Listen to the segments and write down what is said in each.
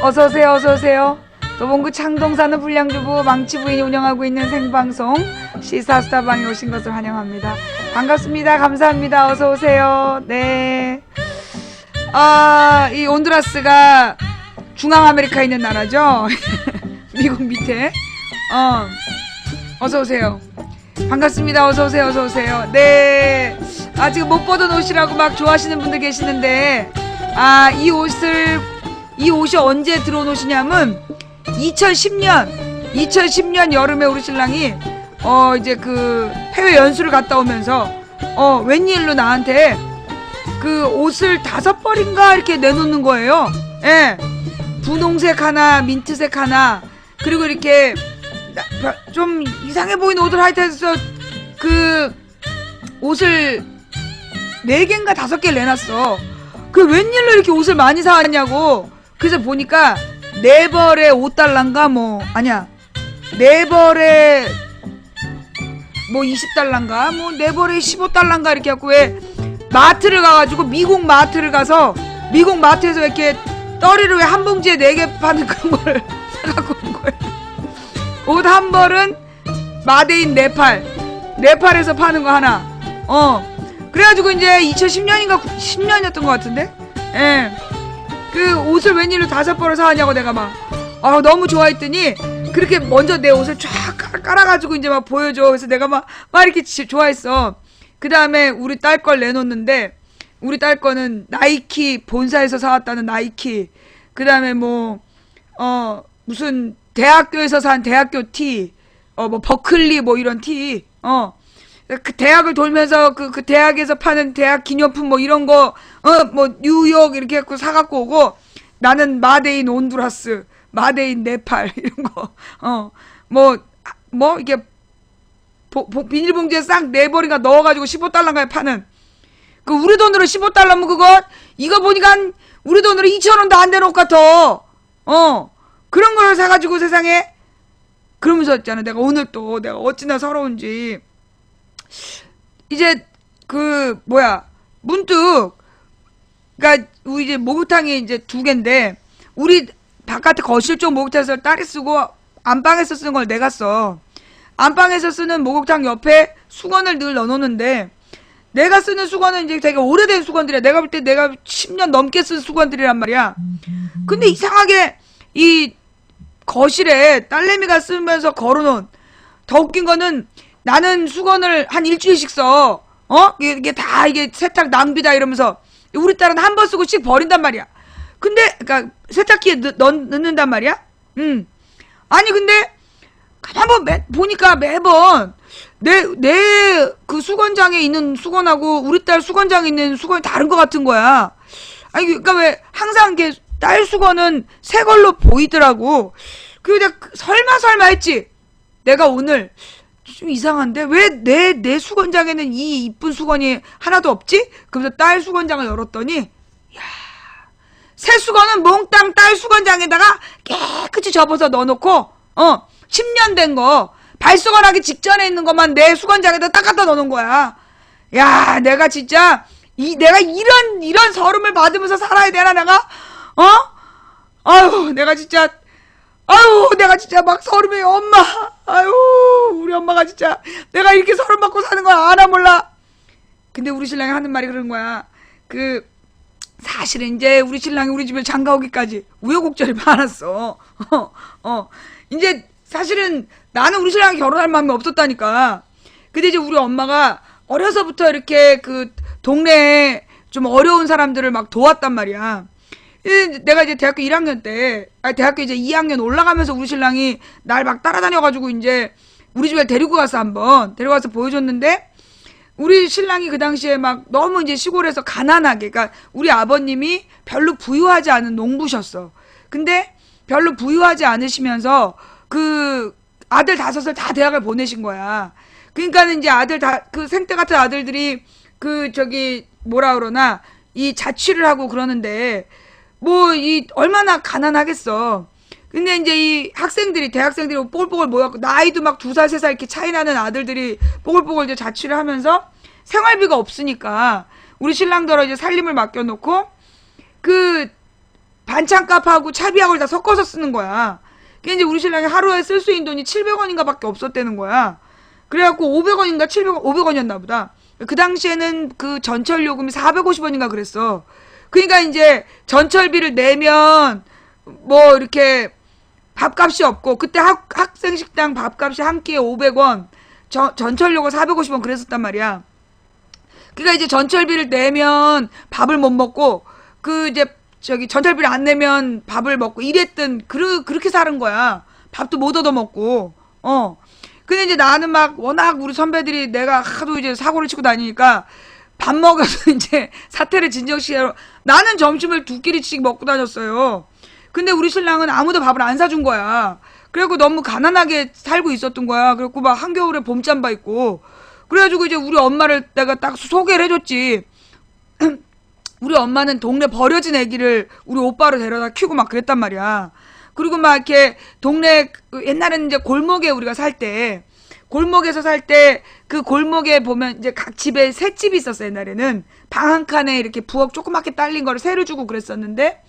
어서오세요, 어서오세요. 도봉구 창동 사는 불량주부 망치 부인이 운영하고 있는 생방송 시사스타방에 오신 것을 환영합니다. 반갑습니다. 감사합니다. 어서오세요. 네. 이 온두라스가 중앙아메리카에 있는 나라죠. 미국 밑에. 어서오세요. 반갑습니다. 어서오세요, 어서오세요. 네. 지금 못 보던 옷이라고 막 좋아하시는 분들 계시는데, 이 옷이 언제 들어온 옷이냐면 2010년 여름에 우리 신랑이 이제 그 해외 연수를 갔다 오면서 웬일로 나한테 그 옷을 5벌인가 이렇게 내놓는 거예요. 예. 분홍색 하나, 민트색 하나, 그리고 이렇게 좀 이상해 보이는 옷을 하여튼해서 그 옷을 4개인가 5개를 내놨어. 그 웬일로 이렇게 옷을 많이 사왔냐고. 그래서 보니까 4벌에 5달러인가 뭐 아니야 4벌에 뭐 20달러인가 뭐 4벌에 15달러인가 이렇게 해갖고 왜 마트를 가가지고 미국 마트를 가서 미국 마트에서 이렇게 떠리를 왜 한 봉지에 4개 파는 그런 걸 사갖고 온 거예요. 옷 한 벌은 마데인 네팔에서 파는 거 하나. 그래가지고 이제 2010년인가 10년이었던 것 같은데. 예. 그 옷을 웬일로 5벌을 사왔냐고 내가 막 너무 좋아했더니 그렇게 먼저 내 옷을 쫙 깔아가지고 이제 막 보여줘. 그래서 내가 막 이렇게 좋아했어. 그 다음에 우리 딸 걸 내놓는데 우리 딸 거는 나이키 본사에서 사왔다는 나이키. 그 다음에 뭐 무슨 대학교에서 산 대학교 티, 뭐 버클리 뭐 이런 티. 그 대학을 돌면서 그 대학에서 파는 대학 기념품 뭐 이런 거 뭐 뉴욕 이렇게 해갖고 사갖고 오고 나는 마데인 온두라스, 마데인 네팔 이런 거 뭐 이게 비닐봉지에 싹 4벌인가 넣어가지고 15달러인가에 파는 그 우리 돈으로 15달러면 그거 이거 보니까 한 우리 돈으로 2,000원도 안 되는 옷 같아. 그런 걸 사가지고 세상에 그러면서 있잖아. 내가 오늘 또 내가 어찌나 서러운지 이제 그 문득 그니까 우리 이제 목욕탕이 이제 2개인데 우리 바깥에 거실 쪽 목욕탕에서 딸이 쓰고 안방에서 쓰는 걸 내가 써. 안방에서 쓰는 목욕탕 옆에 수건을 늘 넣어놓는데 내가 쓰는 수건은 이제 되게 오래된 수건들이야. 내가 볼 때 내가 10년 넘게 쓴 수건들이란 말이야. 근데 이상하게 이 거실에 딸내미가 쓰면서 걸어놓은 더 웃긴 거는 나는 수건을 한 일주일씩 써. 이게 다 이게 세탁 낭비다 이러면서 우리 딸은 한 번 쓰고 씩 버린단 말이야. 근데 그러니까 세탁기에 넣는단 말이야. 아니 근데 가만 보니까 매번 내 그 수건장에 있는 수건하고 우리 딸 수건장에 있는 수건이 다른 것 같은 거야. 아니 그러니까 왜 항상 이게 딸 수건은 새 걸로 보이더라고. 그리고 내가 설마 했지. 내가 오늘 좀 이상한데 왜 내 수건장에는 이 이쁜 수건이 하나도 없지? 그래서 딸 수건장을 열었더니 야, 새 수건은 몽땅 딸 수건장에다가 깨끗이 접어서 넣어놓고 10년 된 거 발수건 하기 직전에 있는 것만 내 수건장에다 딱 갖다 넣어놓은 거야. 야, 내가 진짜 내가 이런 서름을 받으면서 살아야 되나 내가? 내가 진짜 막 서름해. 엄마. 우리 엄마가 진짜 내가 이렇게 서름 받고 사는 걸 아나 몰라. 근데 우리 신랑이 하는 말이 그런 거야. 사실은 이제 우리 신랑이 우리 집에 장가 오기까지 우여곡절이 많았어. 이제 사실은 나는 우리 신랑이 결혼할 마음이 없었다니까. 근데 이제 우리 엄마가 어려서부터 이렇게 그 동네에 좀 어려운 사람들을 막 도왔단 말이야. 내가 이제 대학교 1학년 때, 대학교 이제 2학년 올라가면서 우리 신랑이 날 막 따라다녀가지고 이제 우리 집에 데리고 데려가서 보여줬는데, 우리 신랑이 그 당시에 막 너무 이제 시골에서 가난하게, 그러니까 우리 아버님이 별로 부유하지 않은 농부셨어. 근데 별로 부유하지 않으시면서 그 아들 5을 다 대학을 보내신 거야. 그러니까는 이제 아들 그 생떼 같은 아들들이 뭐라 그러나, 이 자취를 하고 그러는데, 얼마나 가난하겠어. 근데 이제 이 대학생들이 뽀글뽀글 모여갖고, 나이도 막 2살, 3살 이렇게 차이 나는 아들들이 뽀글뽀글 이제 자취를 하면서 생활비가 없으니까, 우리 신랑더러 이제 살림을 맡겨놓고, 반찬값하고 차비하고 다 섞어서 쓰는 거야. 그게 이제 우리 신랑이 하루에 쓸 수 있는 돈이 700원인가 밖에 없었다는 거야. 그래갖고 500원인가 500원이었나 보다. 그 당시에는 그 전철 요금이 450원인가 그랬어. 그러니까 이제 전철비를 내면 뭐 이렇게 밥값이 없고, 그때 학생식당 밥값이 한 끼에 500원, 전철료가 450원 그랬었단 말이야. 그러니까 이제 전철비를 내면 밥을 못 먹고, 그 이제 전철비를 안 내면 밥을 먹고 이랬던, 그렇게 사는 거야. 밥도 못 얻어 먹고. 근데 이제 나는 막 워낙 우리 선배들이 내가 하도 이제 사고를 치고 다니니까 밥 먹어서 이제 사태를 진정시키려, 나는 점심을 2끼리씩 먹고 다녔어요. 근데 우리 신랑은 아무도 밥을 안 사준 거야. 그래갖고 너무 가난하게 살고 있었던 거야. 그래갖고 막 한겨울에 봄잠바 입고. 그래가지고 이제 우리 엄마를 내가 딱 소개를 해줬지. 우리 엄마는 동네 버려진 애기를 우리 오빠로 데려다 키우고 막 그랬단 말이야. 그리고 막 이렇게 동네, 옛날에는 이제 골목에 우리가 살 때, 골목에서 살 때 그 골목에 보면 이제 각 집에 새 집이 있었어. 옛날에는 방 한 칸에 이렇게 부엌 조그맣게 딸린 거를 새로 주고 그랬었는데,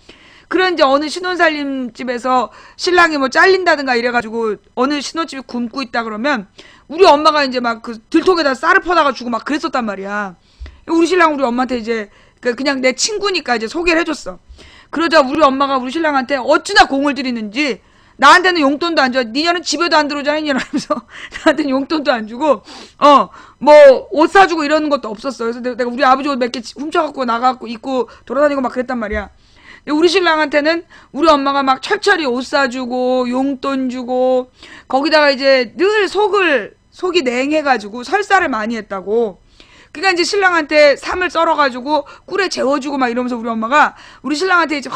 그런 이제 어느 신혼살림 집에서 신랑이 뭐 잘린다든가 이래가지고 어느 신혼집이 굶고 있다 그러면 우리 엄마가 이제 막 그 들통에다 쌀을 퍼다가 주고 막 그랬었단 말이야. 우리 신랑 우리 엄마한테 이제 그냥 내 친구니까 이제 소개를 해줬어. 그러자 우리 엄마가 우리 신랑한테 어찌나 공을 들이는지, 나한테는 용돈도 안 줘. 니년은 집에도 안 들어오잖아, 니년 하면서. 나한테는 용돈도 안 주고, 뭐, 옷 사주고 이러는 것도 없었어. 그래서 내가 우리 아버지 옷 몇 개 훔쳐갖고 나가갖고 입고 돌아다니고 막 그랬단 말이야. 우리 신랑한테는 우리 엄마가 막 철철이 옷 사주고, 용돈 주고, 거기다가 이제 늘 속이 냉해가지고 설사를 많이 했다고. 그러니까 이제 신랑한테 삼을 썰어가지고 꿀에 재워주고 막 이러면서 우리 엄마가 우리 신랑한테 이제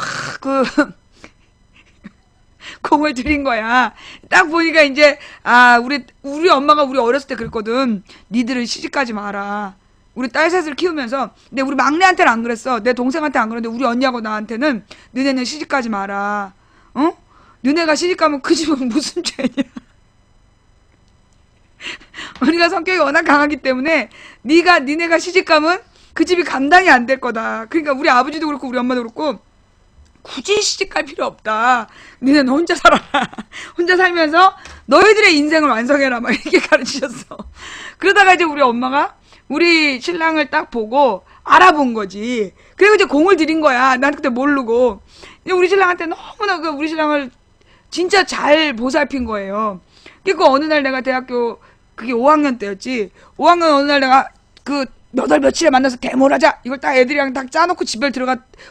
공을 들인 거야. 딱 보니까 이제 우리 엄마가 우리 어렸을 때 그랬거든. 니들은 시집가지 마라. 우리 딸 셋을 키우면서. 근데 우리 막내한테는 안 그랬어. 내 동생한테 안 그랬는데 우리 언니하고 나한테는 너네는 시집가지 마라. 너네가 시집가면 그 집은 무슨 죄냐. 우리가 성격이 워낙 강하기 때문에 니네가 시집가면 그 집이 감당이 안 될 거다. 그러니까 우리 아버지도 그렇고 우리 엄마도 그렇고 굳이 시집갈 필요 없다. 니네는 혼자 살아라. 혼자 살면서 너희들의 인생을 완성해라. 막 이렇게 가르치셨어. 그러다가 이제 우리 엄마가 우리 신랑을 딱 보고 알아본 거지. 그리고 이제 공을 들인 거야. 난 그때 모르고. 우리 신랑한테 너무나 우리 신랑을 진짜 잘 보살핀 거예요. 그리고 어느 날 내가 대학교, 그게 5학년 때였지. 5학년 어느 날 내가 몇 월 며칠에 만나서 데모를 하자. 이걸 딱 애들이랑 딱 짜놓고 집에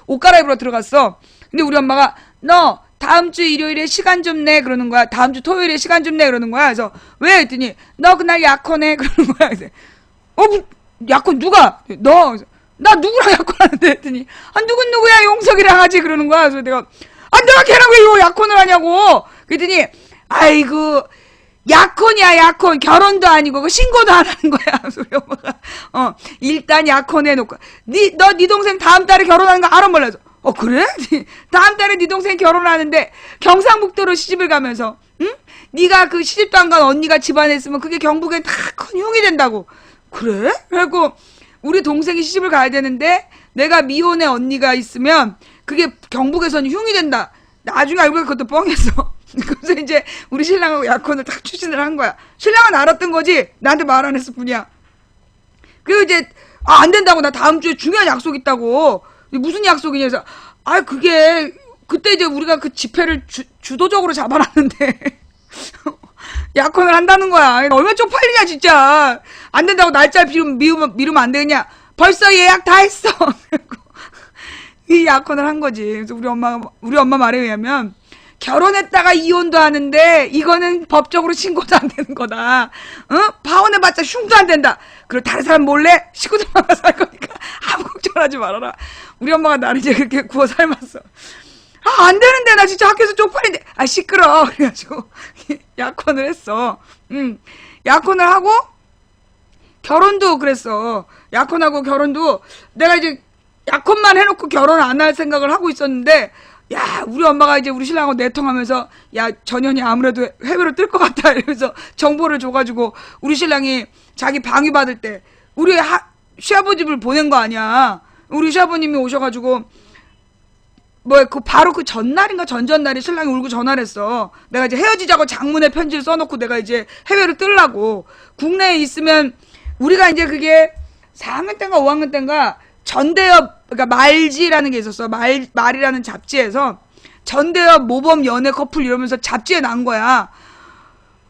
옷 갈아입으러 들어갔어. 근데 우리 엄마가 너 다음 주 일요일에 시간 좀 내 그러는 거야. 다음 주 토요일에 시간 좀 내 그러는 거야. 그래서 왜 했더니 너 그날 약혼해 그러는 거야. 그래서 약혼 누가? 너. 나 누구랑 약혼하는데 했더니 누구야 용석이랑 하지 그러는 거야. 그래서 내가 내가 걔랑 왜 약혼을 하냐고. 그랬더니 아이고 약혼이야 약혼. 결혼도 아니고 신고도 안 하는 거야. 그래서 우리 엄마가 일단 약혼해놓고 네 동생 다음 달에 결혼하는 거 알아 몰라서 그래? 다음 달에 네 동생 결혼하는데 경상북도로 시집을 가면서 응? 네가 그 시집도 안 간 언니가 집안에 있으면 그게 경북에 다 큰 흉이 된다고. 그래? 그래갖고 우리 동생이 시집을 가야 되는데 내가 미혼의 언니가 있으면 그게 경북에서는 흉이 된다. 나중에 알고 보니까 그것도 뻥했어. 그래서 이제 우리 신랑하고 약혼을 딱 추진을 한 거야. 신랑은 알았던 거지 나한테 말 안 했을 뿐이야. 그리고 이제 안 된다고. 나 다음 주에 중요한 약속 있다고. 무슨 약속이냐 해서 그게 그때 이제 우리가 그 집회를 주도적으로 잡아놨는데 약혼을 한다는 거야. 얼마나 쪽팔리냐 진짜. 안 된다고 날짜 미루면 안 되겠냐. 벌써 예약 다 했어. 이 약혼을 한 거지. 그래서 우리 엄마 말에 의하면 결혼했다가 이혼도 하는데 이거는 법적으로 신고도 안 되는 거다. 파혼해봤자 흉도 안 된다. 그리고 다른 사람 몰래 식구들만 살 거니까 아무 걱정하지 말아라. 우리 엄마가 나를 이제 그렇게 구워 삶았어. 안 되는데 나 진짜 학교에서 쪽팔린데. 시끄러. 그래가지고 약혼을 했어. 약혼을 하고 결혼도 그랬어. 약혼하고 결혼도 내가 이제 약혼만 해놓고 결혼 안 할 생각을 하고 있었는데 우리 엄마가 이제 우리 신랑하고 내통하면서 전현이 아무래도 해외로 뜰 것 같다 이러면서 정보를 줘가지고 우리 신랑이 자기 방위 받을 때 우리 시아버집을 보낸 거 아니야. 우리 시아버님이 오셔가지고 뭐, 바로 그 전날인가 전전날에 신랑이 울고 전화를 했어. 내가 이제 헤어지자고 장문의 편지를 써놓고 내가 이제 해외로 뜨려고. 국내에 있으면, 우리가 이제 그게 4학년 때인가 5학년 때인가 전대협, 그러니까 말지라는 게 있었어. 말이라는 잡지에서 전대협 모범 연애 커플 이러면서 잡지에 난 거야.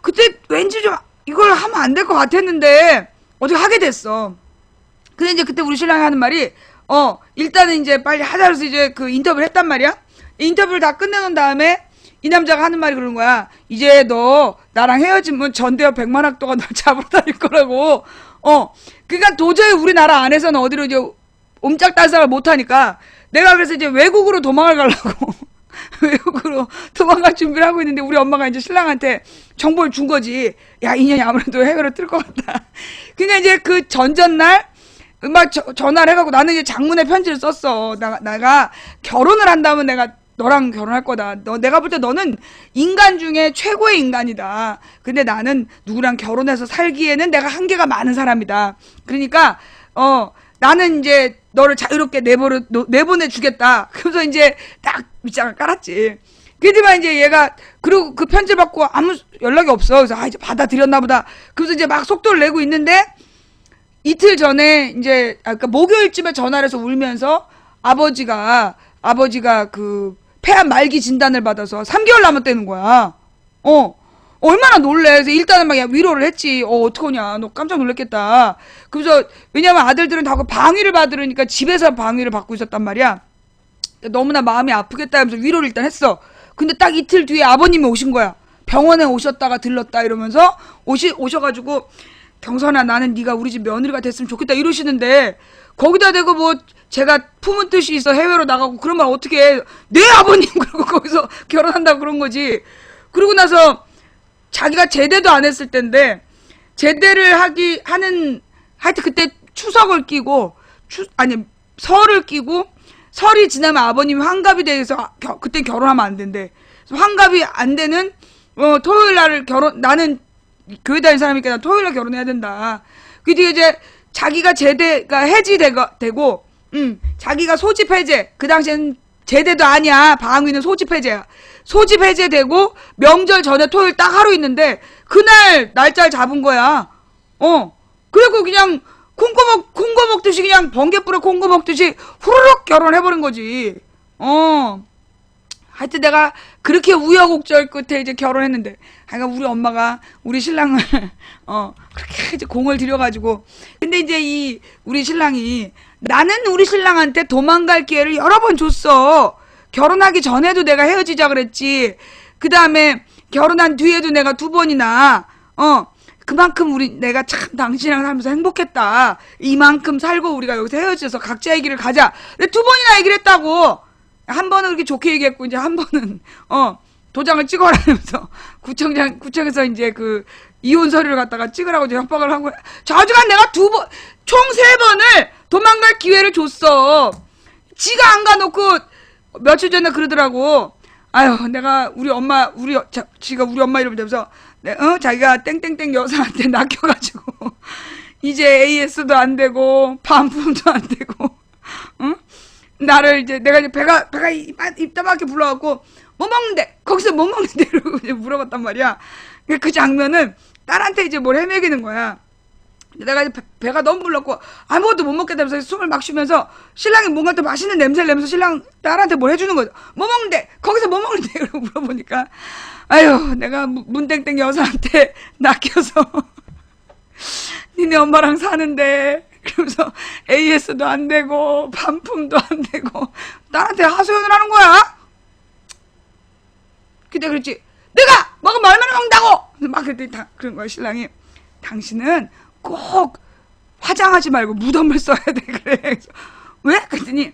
그때 왠지 좀 이걸 하면 안 될 것 같았는데, 어떻게 하게 됐어. 근데 이제 그때 우리 신랑이 하는 말이, 일단은 이제 빨리 하자 해서 이제 그 인터뷰를 했단 말이야. 인터뷰를 다 끝내놓은 다음에 이 남자가 하는 말이 그런 거야. 이제 너 나랑 헤어지면 전대협 100만학도가 널 잡으러 다닐 거라고. 그러니까 도저히 우리나라 안에서는 어디로 이제 옴짝달싹을 못하니까 내가 그래서 이제 외국으로 도망을 가려고 외국으로 도망갈 준비를 하고 있는데 우리 엄마가 이제 신랑한테 정보를 준 거지. 야, 인연이 아무래도 해외로 뜰 것 같다. 그러니까 이제 그 전전날 막 전화를 해갖고 나는 이제 장문의 편지를 썼어. 내가 결혼을 한다면 내가 너랑 결혼할 거다. 내가 볼 때 너는 인간 중에 최고의 인간이다. 근데 나는 누구랑 결혼해서 살기에는 내가 한계가 많은 사람이다. 그러니까, 나는 이제 너를 자유롭게 내보내주겠다. 그래서 이제 딱 밑장을 깔았지. 그렇지만 이제 얘가, 그리고 그 편지를 받고 아무 연락이 없어. 그래서 이제 받아들였나 보다. 그래서 이제 막 속도를 내고 있는데, 이틀 전에 이제 그러니까 목요일쯤에 전화를 해서 울면서 아버지가 그 폐암 말기 진단을 받아서 3개월 남았다는 거야. 얼마나 놀래. 그래서 일단은 막 위로를 했지. 어떡하냐. 너 깜짝 놀랐겠다. 그래서 왜냐면 아들들은 다 방위를 받으니까 집에서 방위를 받고 있었단 말이야. 너무나 마음이 아프겠다 하면서 위로를 일단 했어. 근데 딱 이틀 뒤에 아버님이 오신 거야. 병원에 오셨다가 들렀다 이러면서 오셔가지고 경선아 나는 네가 우리 집 며느리가 됐으면 좋겠다 이러시는데 거기다 대고 뭐 제가 품은 뜻이 있어 해외로 나가고 그러면 어떻게 해. 네 아버님 그러고 거기서 결혼한다고 그런 거지. 그러고 나서 자기가 제대도 안 했을 텐데 제대를 하는 하여튼 그때 추석을 끼고 설을 끼고 설이 지나면 아버님이 환갑이 돼서 그때 결혼하면 안 된대. 환갑이 안 되는 토요일 날을 나는 교회 다니는 사람이니까 나 토요일날 결혼해야 된다. 그 뒤에 이제 자기가 제대가 해지되고, 자기가 소집 해제. 그 당시엔 제대도 아니야. 방위는 소집 해제야. 소집 해제되고 명절 전에 토요일 딱 하루 있는데 그날 날짜를 잡은 거야. 그리고 그냥 콩고 먹듯이 그냥 번개불에 콩고 먹듯이 후루룩 결혼해버린 거지. 하여튼 내가 그렇게 우여곡절 끝에 이제 결혼했는데, 그러니까 우리 엄마가 우리 신랑을 그렇게 이제 공을 들여가지고, 근데 이제 우리 신랑이 나는 우리 신랑한테 도망갈 기회를 여러 번 줬어. 결혼하기 전에도 내가 헤어지자 그랬지. 그 다음에 결혼한 뒤에도 내가 2번이나 그만큼 내가 참 당신이랑 살면서 행복했다. 이만큼 살고 우리가 여기서 헤어져서 각자의 길을 가자. 근데 2번이나 얘기를 했다고. 한 번은 그렇게 좋게 얘기했고 이제 한 번은 도장을 찍어라면서 구청에서 이제 그 이혼 서류를 갖다가 찍으라고 이제 협박을 하고. 좌우지간 내가 총 3번을 도망갈 기회를 줬어. 지가 안 가놓고 며칠 전에 그러더라고. 아유 내가 지가 우리 엄마 이름 되면서 자기가 땡땡땡 여사한테 낚여가지고 이제 AS도 안 되고 반품도 안 되고 나를 이제 내가 이제 배가 입다맣게 불러갖고 뭐 먹는데 거기서 뭐 먹는데 이러고 이제 물어봤단 말이야. 그 장면은 딸한테 이제 뭘 헤매기는 거야. 내가 이제 배가 너무 불렀고 아무것도 못 먹겠다면서 숨을 막 쉬면서 신랑이 뭔가 또 맛있는 냄새를 내면서 신랑 딸한테 뭘 해주는 거죠. 뭐 먹는데 거기서 뭐 먹는데 이러고 물어보니까 아유 내가 문땡땡 여사한테 낚여서 니네 엄마랑 사는데 그러면서 AS도 안 되고 반품도 안 되고 나한테 하소연을 하는 거야. 그때 그랬지. 내가 먹으면 얼마나 먹는다고. 막 그랬더니 그런 거야 신랑이. 당신은 꼭 화장하지 말고 무덤을 써야 돼. 그래. 그래서 왜? 그랬더니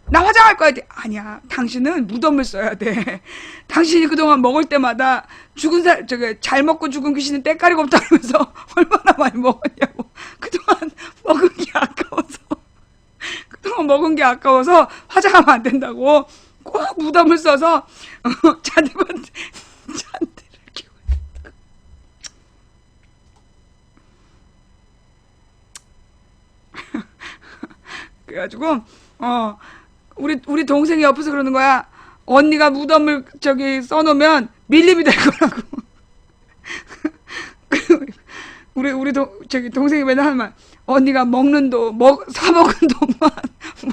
나 화장할 거야. 아니야. 당신은 무덤을 써야 돼. 당신이 그동안 먹을 때마다 잘 먹고 죽은 귀신은 때깔이가 없다 그러면서 얼마나 많이 먹었냐고. 그동안 먹은 게 아까워서 화장하면 안 된다고. 꼭 무덤을 써서 잔디를 키워야 된다고. 그래가지고 우리 동생이 옆에서 그러는 거야. 언니가 무덤을 써놓으면 밀림이 될 거라고. 동생이 맨날 하는 말. 언니가 먹는 돈, 사먹은 돈만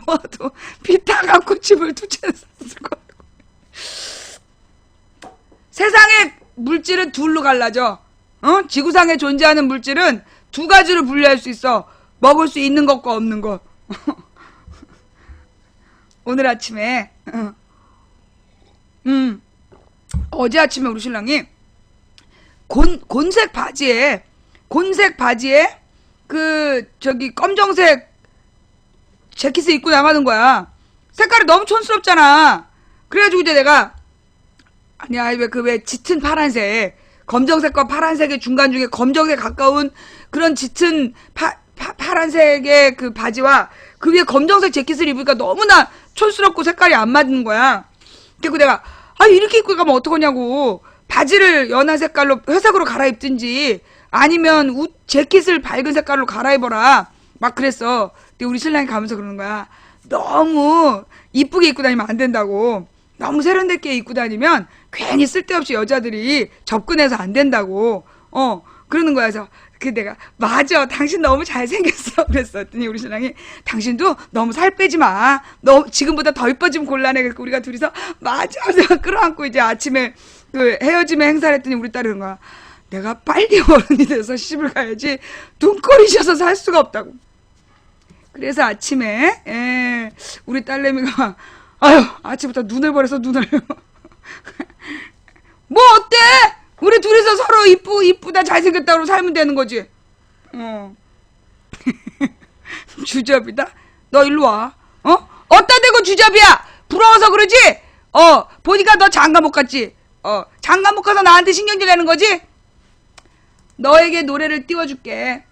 모아도 피 다 갚고 집을 2채 샀을 거라고. 세상의 물질은 둘로 갈라져. 지구상에 존재하는 물질은 2가지로 분류할 수 있어. 먹을 수 있는 것과 없는 것. 오늘 아침에 어제 아침에 우리 신랑이 곤색 바지에 검정색 재킷을 입고 나가는 거야. 색깔이 너무 촌스럽잖아. 그래가지고 이제 내가 아니야 왜 짙은 파란색, 검정색과 파란색의 중간 중에 검정색 가까운 그런 짙은 파란색의 그 바지와 그 위에 검정색 재킷을 입으니까 너무나 촌스럽고 색깔이 안 맞는 거야. 그리고 내가 이렇게 입고 가면 어떡하냐고. 바지를 연한 색깔로 회색으로 갈아입든지 아니면 재킷을 밝은 색깔로 갈아입어라 막 그랬어. 근데 우리 신랑이 가면서 그러는 거야. 너무 이쁘게 입고 다니면 안 된다고. 너무 세련되게 입고 다니면 괜히 쓸데없이 여자들이 접근해서 안 된다고. 그러는 거야. 그래서 내가 맞아 당신 너무 잘생겼어 그랬더니 우리 신랑이 당신도 너무 살 빼지 마. 너 지금보다 더 이뻐지면 곤란해. 그래서 우리가 둘이서 맞아 끌어안고 이제 아침에 그 헤어짐의 행사를 했더니 우리 딸이 그런 거야. 내가 빨리 어른이 돼서 시집을 가야지 눈꼴이 셔서 살 수가 없다고. 그래서 아침에 우리 딸내미가 아침부터 눈을 버려서 눈을 뭐 어때? 우리 둘이서 서로 이쁘다 잘생겼다고 살면 되는 거지. 주접이다. 너 일로 와. 어따 대고 주접이야. 부러워서 그러지? 보니까 너 장가 못 갔지? 장가 못 가서 나한테 신경질 내는 거지? 너에게 노래를 띄워줄게.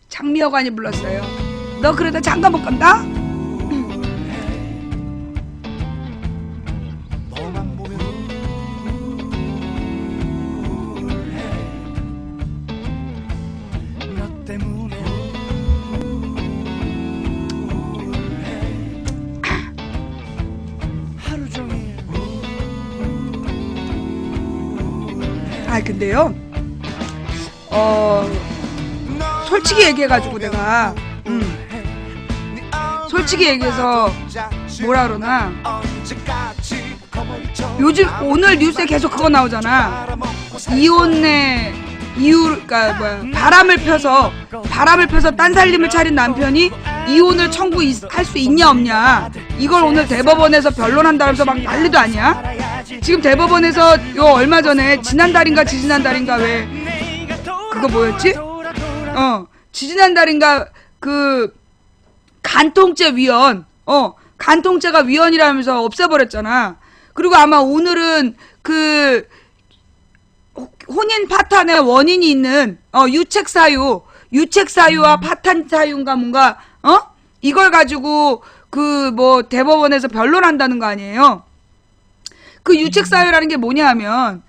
장미여관이 불렀어요. 너 그러다 장가 못 간다? 근데요, 솔직히 얘기해가지고 내가, 솔직히 얘기해서 뭐라 그러나, 요즘 오늘 뉴스에 계속 그거 나오잖아. 이혼의 이유, 바람을 펴서 딴 살림을 차린 남편이 이혼을 청구할 수 있냐 없냐. 이걸 오늘 대법원에서 변론한다면서 막 난리도 아니야. 지금 대법원에서 얼마 전에 지난달인가 왜 그거 뭐였지? 지지난달인가 그 간통죄 위원 간통죄가 위헌이라면서 없애버렸잖아. 그리고 아마 오늘은 그 혼인 파탄의 원인이 있는 유책 사유와 파탄 사유인가 뭔가 이걸 가지고 그 뭐 대법원에서 변론한다는 거 아니에요. 그 유책 사유라는 게 뭐냐 하면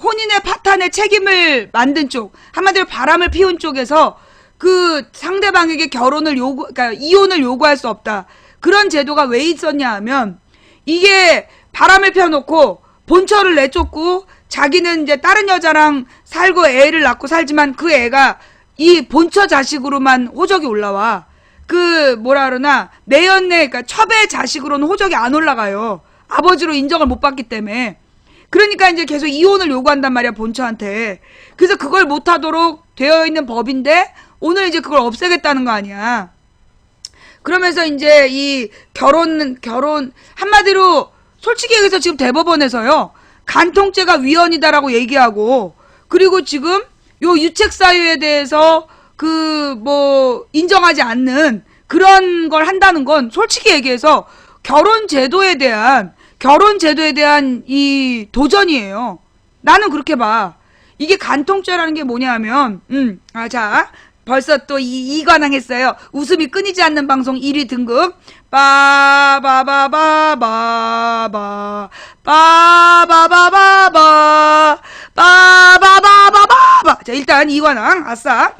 혼인의 파탄의 책임을 만든 쪽, 한마디로 바람을 피운 쪽에서 그 상대방에게 그러니까 이혼을 요구할 수 없다. 그런 제도가 왜 있었냐 하면, 이게 바람을 펴놓고 본처를 내쫓고 자기는 이제 다른 여자랑 살고 애를 낳고 살지만 그 애가 이 본처 자식으로만 호적이 올라와. 그러니까 첩의 자식으로는 호적이 안 올라가요. 아버지로 인정을 못 받기 때문에. 그러니까 이제 계속 이혼을 요구한단 말이야, 본처한테. 그래서 그걸 못하도록 되어 있는 법인데, 오늘 이제 그걸 없애겠다는 거 아니야. 그러면서 이제 이 결혼, 한마디로, 솔직히 얘기해서 지금 대법원에서요, 간통죄가 위헌이다라고 얘기하고, 그리고 지금 요 유책사유에 대해서 인정하지 않는 그런 걸 한다는 건 솔직히 얘기해서 결혼 제도에 대한 이 도전이에요. 나는 그렇게 봐. 이게 간통죄라는 게 뭐냐 하면, 자, 벌써 또 이관왕 했어요. 웃음이 끊이지 않는 방송 1위 등급. 빠바바바바바 빠바바바바 빠바바바바바. 자, 일단 이관왕, 아싸.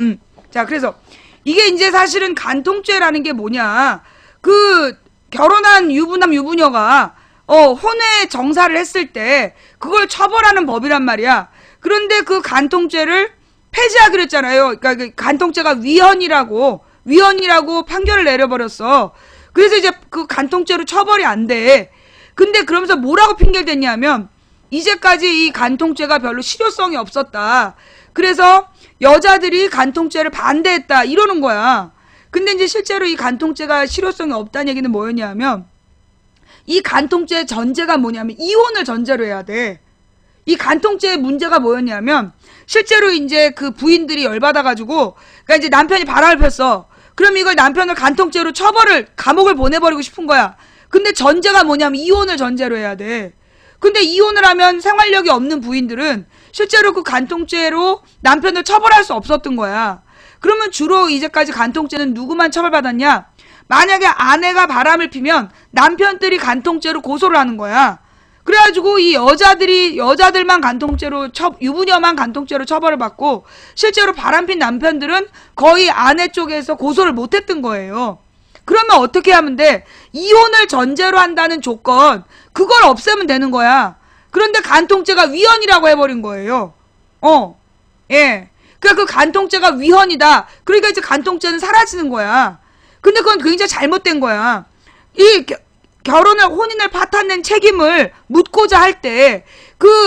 자, 그래서 이게 이제 사실은 간통죄라는 게 뭐냐. 그 결혼한 유부남 유부녀가 혼외 정사를 했을 때 그걸 처벌하는 법이란 말이야. 그런데 그 간통죄를 폐지하기로 했잖아요. 그러니까 그 간통죄가 위헌이라고 판결을 내려버렸어. 그래서 이제 그 간통죄로 처벌이 안 돼. 근데 그러면서 뭐라고 핑계를 댔냐면 이제까지 이 간통죄가 별로 실효성이 없었다. 그래서 여자들이 간통죄를 반대했다 이러는 거야. 근데 이제 실제로 이 간통죄가 실효성이 없다는 얘기는 뭐였냐면 이 간통죄의 전제가 뭐냐면 이혼을 전제로 해야 돼. 이 간통죄의 문제가 뭐였냐면 실제로 이제 그 부인들이 열받아가지고 그러니까 이제 남편이 바람을 폈어. 그럼 이걸 남편을 간통죄로 감옥을 보내버리고 싶은 거야. 근데 전제가 뭐냐면 이혼을 전제로 해야 돼. 근데 이혼을 하면 생활력이 없는 부인들은 실제로 그 간통죄로 남편을 처벌할 수 없었던 거야. 그러면 주로 이제까지 간통죄는 누구만 처벌받았냐? 만약에 아내가 바람을 피면 남편들이 간통죄로 고소를 하는 거야. 그래가지고 이 여자들만 간통죄로 유부녀만 간통죄로 처벌을 받고 실제로 바람핀 남편들은 거의 아내 쪽에서 고소를 못했던 거예요. 그러면 어떻게 하면 돼? 이혼을 전제로 한다는 조건 그걸 없애면 되는 거야. 그런데 간통죄가 위헌이라고 해버린 거예요. 예. 그러니까 그 간통죄가 위헌이다. 그러니까 이제 간통죄는 사라지는 거야. 근데 그건 굉장히 잘못된 거야. 이 혼인을 파탄낸 책임을 묻고자 할 때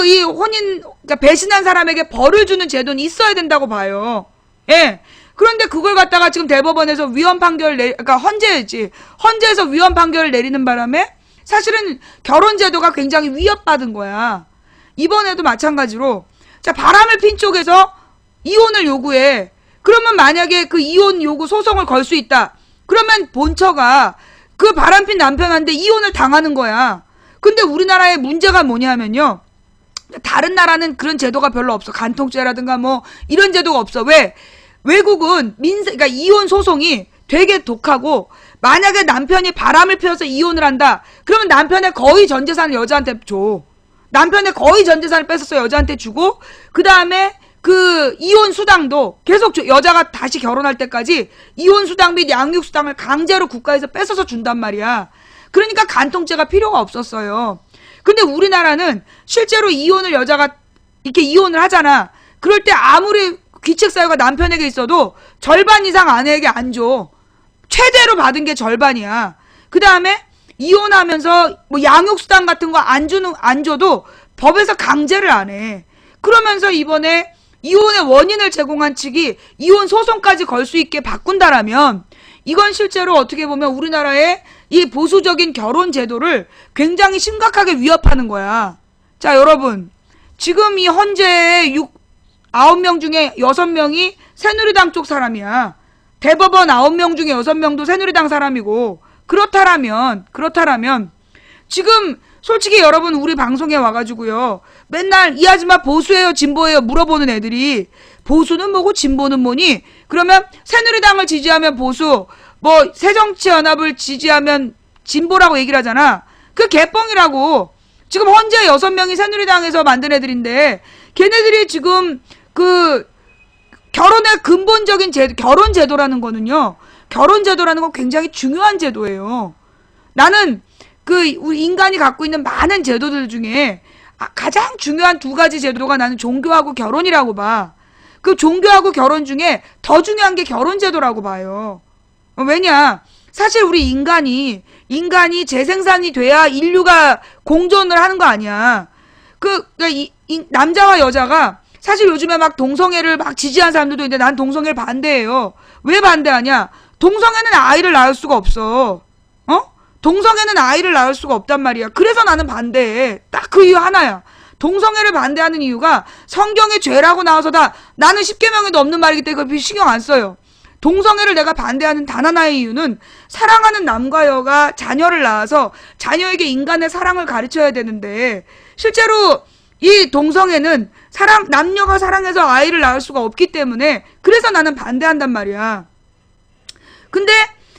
이 그러니까 배신한 사람에게 벌을 주는 제도는 있어야 된다고 봐요. 예. 그런데 그걸 갖다가 지금 대법원에서 위헌 판결을 그러니까 헌재에서 위헌 판결을 내리는 바람에 사실은 결혼 제도가 굉장히 위협받은 거야. 이번에도 마찬가지로 자, 바람을 핀 쪽에서 이혼을 요구해. 그러면 만약에 그 이혼 요구 소송을 걸 수 있다. 그러면 본처가 그 바람핀 남편한테 이혼을 당하는 거야. 근데 우리나라의 문제가 뭐냐면요. 다른 나라는 그런 제도가 별로 없어. 간통죄라든가 뭐 이런 제도가 없어. 왜? 외국은 그러니까 이혼 소송이 되게 독하고 만약에 남편이 바람을 피워서 이혼을 한다. 그러면 남편의 거의 전 재산을 여자한테 줘. 남편의 거의 전 재산을 뺏어서 여자한테 주고 그 다음에 그 이혼 수당도 계속 여자가 다시 결혼할 때까지 이혼 수당 및 양육 수당을 강제로 국가에서 뺏어서 준단 말이야. 그러니까 간통죄가 필요가 없었어요. 근데 우리나라는 실제로 여자가 이렇게 이혼을 하잖아. 그럴 때 아무리 귀책 사유가 남편에게 있어도 절반 이상 아내에게 안 줘. 최대로 받은 게 절반이야. 그 다음에 이혼하면서 뭐 양육수당 같은 거 안 줘도 법에서 강제를 안 해. 그러면서 이번에 이혼의 원인을 제공한 측이 이혼 소송까지 걸 수 있게 바꾼다라면 이건 실제로 어떻게 보면 우리나라의 이 보수적인 결혼 제도를 굉장히 심각하게 위협하는 거야. 자, 여러분. 지금 이 헌재의 9명 중에 6명이 새누리당 쪽 사람이야. 대법원 9명 중에 6명도 새누리당 사람이고 그렇다라면 지금 솔직히 여러분 우리 방송에 와가지고요. 맨날 이 아줌마 보수예요 진보예요 물어보는 애들이 보수는 뭐고 진보는 뭐니? 그러면 새누리당을 지지하면 보수, 뭐 새정치연합을 지지하면 진보라고 얘기를 하잖아. 그 개뻥이라고. 지금 헌재 6명이 새누리당에서 만든 애들인데 걔네들이 지금 그 결혼의 근본적인 결혼 제도라는 거는요. 결혼 제도라는 건 굉장히 중요한 제도예요. 나는 우리 인간이 갖고 있는 많은 제도들 중에 가장 중요한 2가지 제도가 나는 종교하고 결혼이라고 봐. 그 종교하고 결혼 중에 더 중요한 게 결혼 제도라고 봐요. 왜냐? 사실 우리 인간이 재생산이 돼야 인류가 공존을 하는 거 아니야. 남자와 여자가 사실 요즘에 막 동성애를 막 지지하는 사람들도 있는데 난 동성애를 반대해요. 왜 반대하냐? 동성애는 아이를 낳을 수가 없어. 동성애는 아이를 낳을 수가 없단 말이야. 그래서 나는 반대해. 딱 그 이유 하나야. 동성애를 반대하는 이유가 성경에 죄라고 나와서 나는 10계명에도 없는 말이기 때문에 그걸 신경 안 써요. 동성애를 내가 반대하는 단 하나의 이유는 사랑하는 남과 여가 자녀를 낳아서 자녀에게 인간의 사랑을 가르쳐야 되는데 실제로 이 동성애는 남녀가 사랑해서 아이를 낳을 수가 없기 때문에 그래서 나는 반대한단 말이야. 근데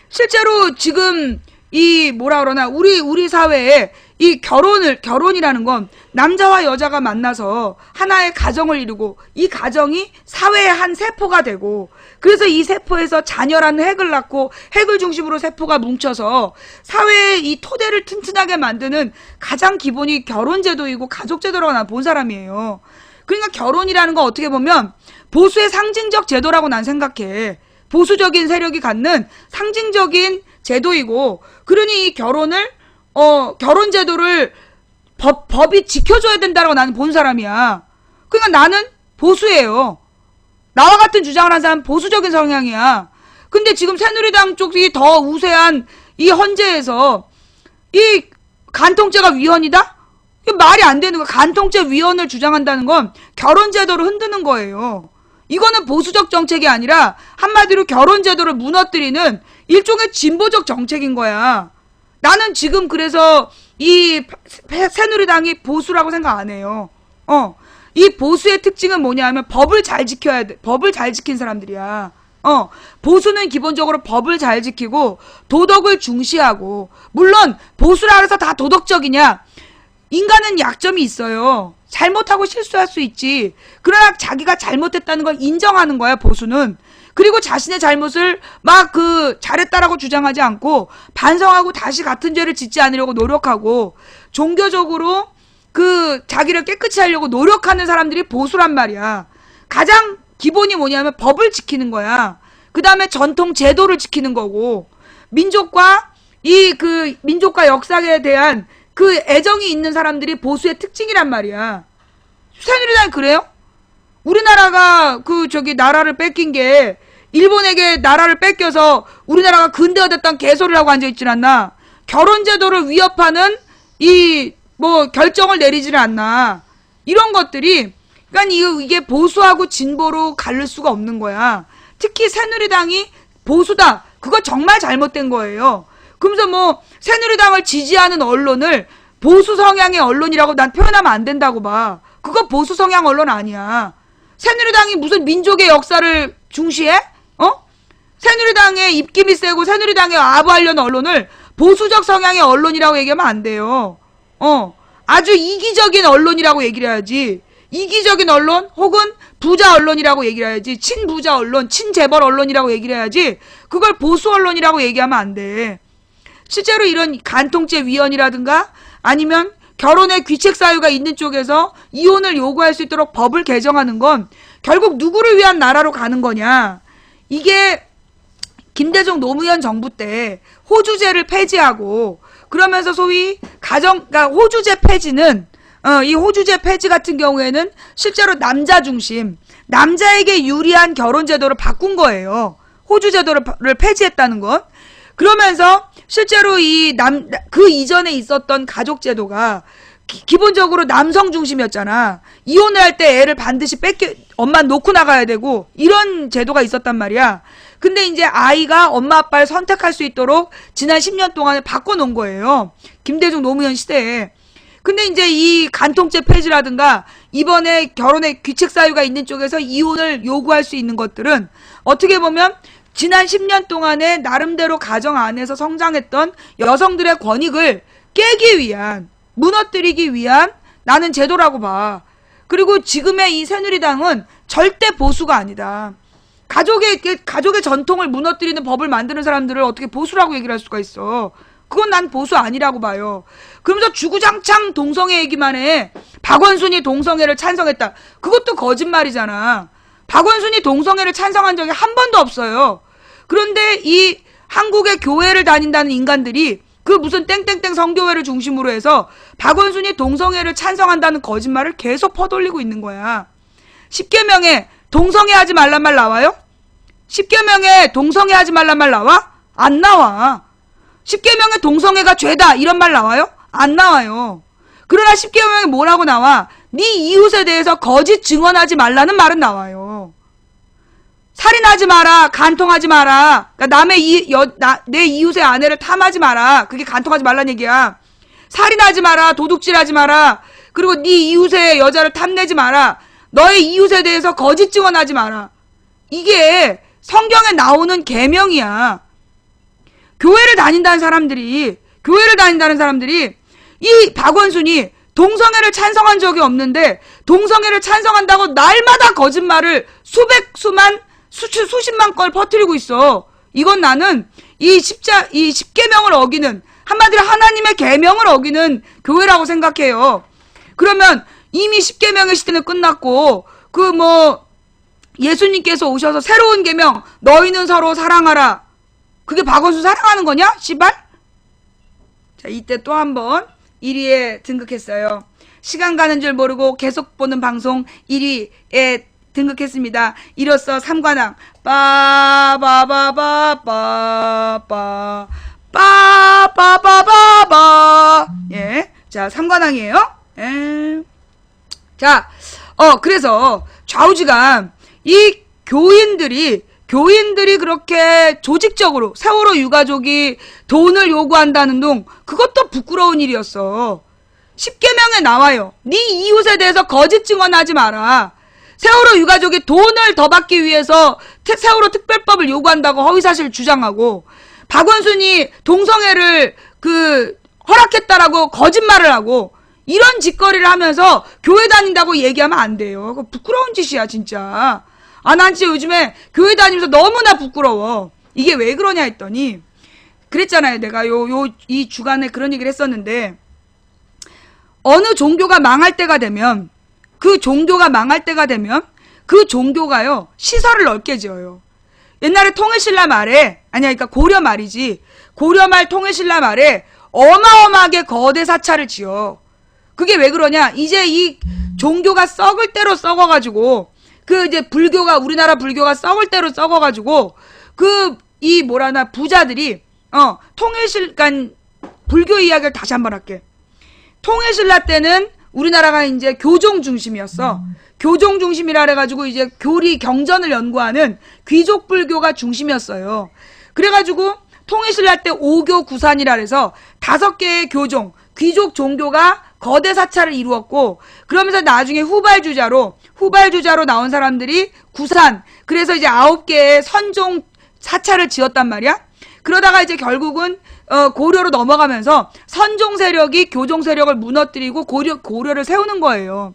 실제로 지금 우리 사회에 이 결혼이라는 건 남자와 여자가 만나서 하나의 가정을 이루고 이 가정이 사회의 한 세포가 되고 그래서 이 세포에서 자녀라는 핵을 낳고 핵을 중심으로 세포가 뭉쳐서 사회의 이 토대를 튼튼하게 만드는 가장 기본이 결혼제도이고 가족제도라고 난 본 사람이에요. 그러니까 결혼이라는 건 어떻게 보면 보수의 상징적 제도라고 난 생각해. 보수적인 세력이 갖는 상징적인 제도이고 그러니 이 결혼을 결혼 제도를 법이 지켜줘야 된다라고 나는 본 사람이야. 그러니까 나는 보수예요. 나와 같은 주장을 한 사람은 보수적인 성향이야. 근데 지금 새누리당 쪽이 더 우세한 이 헌재에서 이 간통죄가 위헌이다? 이게 말이 안 되는 거야. 간통죄 위헌을 주장한다는 건 결혼 제도를 흔드는 거예요. 이거는 보수적 정책이 아니라 한마디로 결혼 제도를 무너뜨리는 일종의 진보적 정책인 거야. 나는 지금 그래서 이 새누리당이 보수라고 생각 안 해요. 이 보수의 특징은 뭐냐면 법을 잘 지켜야 돼. 법을 잘 지킨 사람들이야. 보수는 기본적으로 법을 잘 지키고 도덕을 중시하고 물론 보수라 해서 다 도덕적이냐? 인간은 약점이 있어요. 잘못하고 실수할 수 있지. 그러나 자기가 잘못했다는 걸 인정하는 거야, 보수는. 그리고 자신의 잘못을 막 잘했다라고 주장하지 않고 반성하고 다시 같은 죄를 짓지 않으려고 노력하고 종교적으로 자기를 깨끗이 하려고 노력하는 사람들이 보수란 말이야. 가장 기본이 뭐냐면 법을 지키는 거야. 그 다음에 전통 제도를 지키는 거고 민족과 민족과 역사에 대한 애정이 있는 사람들이 보수의 특징이란 말이야. 새누리당이 그래요? 우리나라가 나라를 뺏긴 게 일본에게 나라를 뺏겨서 우리나라가 근대화 됐다는 개소리를 하고 앉아있질 않나. 결혼제도를 위협하는 결정을 내리지를 않나. 이런 것들이, 그러니까 이게 보수하고 진보로 가를 수가 없는 거야. 특히 새누리당이 보수다. 그거 정말 잘못된 거예요. 그러면서 새누리당을 지지하는 언론을 보수 성향의 언론이라고 난 표현하면 안 된다고 봐. 그거 보수 성향 언론 아니야. 새누리당이 무슨 민족의 역사를 중시해? 새누리당의 입김이 세고 새누리당의 아부하려는 언론을 보수적 성향의 언론이라고 얘기하면 안 돼요. 아주 이기적인 언론이라고 얘기를 해야지. 이기적인 언론 혹은 부자 언론이라고 얘기를 해야지. 친부자 언론, 친재벌 언론이라고 얘기를 해야지. 그걸 보수 언론이라고 얘기하면 안 돼. 실제로 이런 간통죄 위헌이라든가 아니면 결혼에 귀책 사유가 있는 쪽에서 이혼을 요구할 수 있도록 법을 개정하는 건 결국 누구를 위한 나라로 가는 거냐. 이게 김대중 노무현 정부 때 호주제를 폐지하고 그러면서 소위 그러니까 호주제 폐지는 이 호주제 폐지 같은 경우에는 실제로 남자 중심, 남자에게 유리한 결혼 제도를 바꾼 거예요. 호주 제도를 폐지했다는 건. 그러면서 실제로 그 이전에 있었던 가족 제도가 기본적으로 남성 중심이었잖아. 이혼을 할 때 애를 반드시 엄마 놓고 나가야 되고 이런 제도가 있었단 말이야. 근데 이제 아이가 엄마 아빠를 선택할 수 있도록 지난 10년 동안에 바꿔놓은 거예요. 김대중 노무현 시대에. 근데 이제 이 간통죄 폐지라든가 이번에 결혼에 귀책 사유가 있는 쪽에서 이혼을 요구할 수 있는 것들은 어떻게 보면 지난 10년 동안에 나름대로 가정 안에서 성장했던 여성들의 권익을 깨기 위한, 무너뜨리기 위한 나는 제도라고 봐. 그리고 지금의 이 새누리당은 절대 보수가 아니다. 가족의 전통을 무너뜨리는 법을 만드는 사람들을 어떻게 보수라고 얘기를 할 수가 있어. 그건 난 보수 아니라고 봐요. 그러면서 주구장창 동성애 얘기만 해. 박원순이 동성애를 찬성했다. 그것도 거짓말이잖아. 박원순이 동성애를 찬성한 적이 한 번도 없어요. 그런데 이 한국의 교회를 다닌다는 인간들이 무슨 땡땡땡 성교회를 중심으로 해서 박원순이 동성애를 찬성한다는 거짓말을 계속 퍼돌리고 있는 거야. 10계명에 동성애 하지 말란 말 나와요? 10계명에 동성애 하지 말란 말 나와? 안 나와. 10계명에 동성애가 죄다 이런 말 나와요? 안 나와요. 그러나 10계명에 뭐라고 나와? 네 이웃에 대해서 거짓 증언하지 말라는 말은 나와요. 살인하지 마라, 간통하지 마라. 그러니까 내 이웃의 아내를 탐하지 마라. 그게 간통하지 말란 얘기야. 살인하지 마라, 도둑질하지 마라. 그리고 네 이웃의 여자를 탐내지 마라. 너의 이웃에 대해서 거짓 증언하지 마라. 이게 성경에 나오는 계명이야. 교회를 다닌다는 사람들이 이 박원순이 동성애를 찬성한 적이 없는데 동성애를 찬성한다고 날마다 거짓말을 수십만 걸 퍼뜨리고 있어. 이건 나는 이 십계명을 어기는, 한마디로 하나님의 계명을 어기는 교회라고 생각해요. 그러면 이미 십계명의 시대는 끝났고 예수님께서 오셔서 새로운 계명, 너희는 서로 사랑하라. 그게 박원순 사랑하는 거냐? 씨발? 자, 이때 또 한 번 1위에 등극했어요. 시간 가는 줄 모르고 계속 보는 방송 1위에 등극했습니다. 이로써 3관왕 빠바바바바바 예, 자 3관왕이에요. 자, 그래서 좌우지간 이 교인들이 그렇게 조직적으로 세월호 유가족이 돈을 요구한다는 둥, 그것도 부끄러운 일이었어. 십계명에 나와요. 네 이웃에 대해서 거짓 증언하지 마라. 세월호 유가족이 돈을 더 받기 위해서 세월호 특별법을 요구한다고 허위사실 주장하고, 박원순이 동성애를 허락했다라고 거짓말을 하고, 이런 짓거리를 하면서 교회 다닌다고 얘기하면 안 돼요. 그거 부끄러운 짓이야 진짜. 난 진짜 요즘에 교회 다니면서 너무나 부끄러워. 이게 왜 그러냐 했더니, 그랬잖아요. 내가 이 주간에 그런 얘기를 했었는데, 어느 종교가 망할 때가 되면 그 종교가요 시설을 넓게 지어요. 옛날에 통일신라 말에, 그러니까 고려 말이지, 고려 말 통일신라 말에 어마어마하게 거대 사찰을 지어. 그게 왜 그러냐, 이제 이 종교가 썩을 대로 썩어가지고, 우리나라 불교가 썩을 대로 썩어가지고, 부자들이, 그러니까 불교 이야기를 다시 한번 할게. 통일신라 때는 우리나라가 이제 교종 중심이었어. 교종 중심이라 그래가지고 이제 교리 경전을 연구하는 귀족 불교가 중심이었어요. 그래가지고 통일신라 때 5교 9산이라 그래서 5개의 교종, 귀족 종교가 거대 사찰을 이루었고, 그러면서 나중에 후발주자로 나온 사람들이 구산, 그래서 이제 9개의 선종 사찰을 지었단 말이야. 그러다가 이제 결국은 고려로 넘어가면서 선종 세력이 교종 세력을 무너뜨리고 고려를 세우는 거예요.